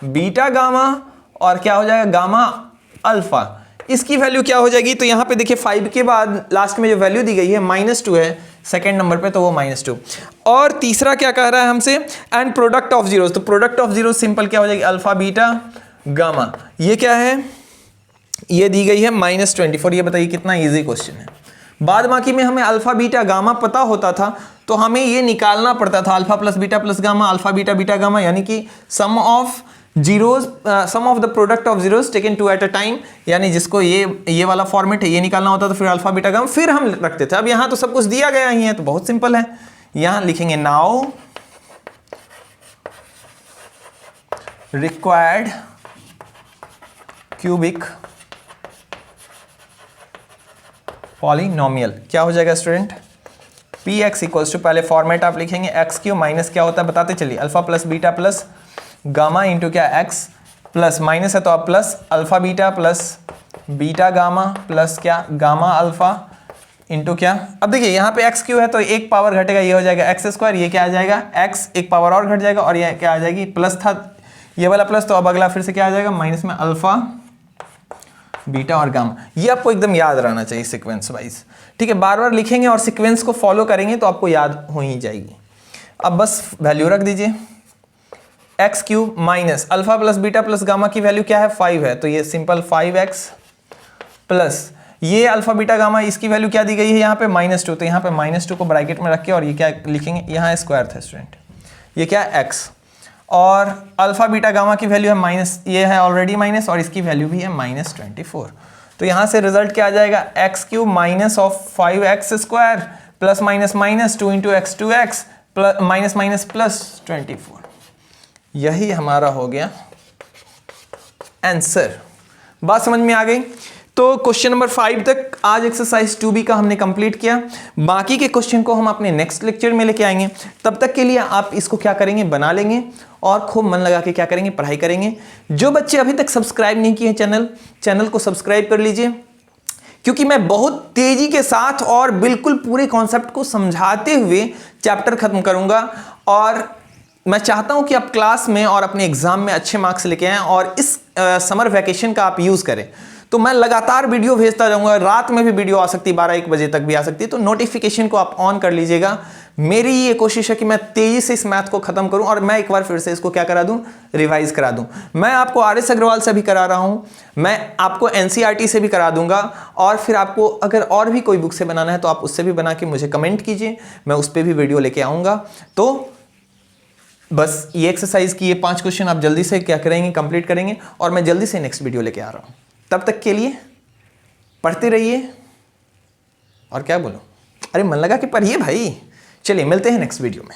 बीटा गामा और क्या हो जाएगा गामा अल्फा, इसकी वैल्यू क्या हो जाएगी, तो यहां पे देखिए 5 के बाद लास्ट में जो वैल्यू दी गई है -2 है सेकंड नंबर पे, तो वो -2। और तीसरा क्या कह रहा है हमसे, एंड प्रोडक्ट ऑफ जीरोस, तो प्रोडक्ट ऑफ जीरोस सिंपल क्या हो जाएगी अल्फा बीटा गामा, ये क्या है ये दी गई है -24। ये बताइए कितना इजी क्वेश्चन है। बाद बाकी में हमें अल्फा बीटा गामा पता होता था तो हमें ये निकालना पड़ता था alpha plus beta plus gamma, alpha beta beta gamma, यानी कि sum of zeros, sum of the product of zeros taken two at a time, यानी जिसको ये वाला फॉर्मेट है ये निकालना होता था, फिर अल्फा बीटा गामा फिर हम रखते थे। अब यहाँ तो सब कुछ दिया गया ही है तो बहुत सिंपल है। यहाँ लिखेंगे नाउ रिक्वायर्ड क्यूबिक पॉलिनोमियल, क्या हो जाएगा student, P X equals to, पहले फॉर्मेट आप लिखेंगे एक्स क्यू माइनस क्या होता है बताते चलिए, alpha plus beta plus gamma into क्या एक्स प्लस माइनस है तो आप plus alpha beta plus beta gamma plus क्या गामा अल्फा इंटू क्या। अब देखिए यहाँ पे एक्स क्यू है तो एक पावर घटेगा, ये हो जाएगा एक्स स्क्वायर, ये क्या आ जाएगा एक्स, एक पावर और घट जाएगा और ये क्या आ जाएगी प्लस था ये वाला प्लस, तो अब अगला फिर से क्या आ जाएगा माइनस में अल्फा बीटा और गामा। ये आपको एकदम याद रहना चाहिए सीक्वेंस वाइज, ठीक है। बार बार लिखेंगे और सीक्वेंस को फॉलो करेंगे तो आपको याद हो ही जाएगी। अब बस वैल्यू रख दीजिए, x cube minus alpha plus beta plus gamma की वैल्यू क्या है 5 है, तो ये सिंपल 5x प्लस ये अल्फा बीटा गामा इसकी वैल्यू क्या दी गई है यहाँ पे -2, तो यहाँ पे -2 को ब्रैकेट में रख के और ये क्या लिखेंगे, यहाँ स्क्वायर था स्टूडेंट, ये क्या x, और अल्फा बीटा गामा की वैल्यू है माइनस, ये है ऑलरेडी माइनस और इसकी वैल्यू भी है -24। तो यहाँ से रिजल्ट क्या आ जाएगा, x cube minus of 5x square plus minus minus 2 into x 2x plus minus minus plus 24। यही हमारा हो गया आंसर। बात समझ में आ गई। तो क्वेश्चन नंबर 5 तक आज एक्सरसाइज 2B का हमने कंप्लीट किया। बाकी के क्वेश्चन को हम अपने नेक्स्ट लेक्चर में लेके आएंगे। तब तक के लिए आप इसको क्या करेंगे, बना लेंगे और खूब मन लगा के क्या करेंगे, पढ़ाई करेंगे। जो बच्चे अभी तक सब्सक्राइब नहीं किए चैनल को सब्सक्राइब कर लीजिए, क्योंकि मैं बहुत तेजी के साथ और बिल्कुल पूरे कॉन्सेप्ट को समझाते हुए चैप्टर खत्म करूंगा और मैं चाहता हूं कि आप क्लास में और अपने एग्जाम में अच्छे मार्क्स लेके आएं और इस समर वैकेशन का आप यूज करें। तो मैं लगातार वीडियो भेजता जाऊंगा, रात में भी वीडियो आ सकती है, 12-1 बजे तक भी आ सकती है, तो नोटिफिकेशन को आप ऑन कर लीजिएगा। मेरी ये कोशिश है कि मैं तेजी से इस मैथ को खत्म करूं और मैं एक बार फिर से इसको क्या करा दूं, रिवाइज करा दूं। मैं आपको आर.एस. अग्रवाल से भी करा रहा हूं, मैं आपको एनसीईआरटी से भी करा दूंगा और फिर आपको अगर और भी कोई बुक से बनाना है तो आप उससे भी बना के मुझे कमेंट कीजिए, मैं उस पर भी वीडियो लेके आऊंगा। तो बस ये एक्सरसाइज की ये 5 क्वेश्चन आप जल्दी से क्या करेंगे, कंप्लीट करेंगे और मैं जल्दी से नेक्स्ट वीडियो लेके आ रहा हूं। तब तक के लिए पढ़ते रहिए और क्या बोलूं, अरे मन लगा कि पढ़िए भाई। चलिए मिलते हैं नेक्स्ट वीडियो में।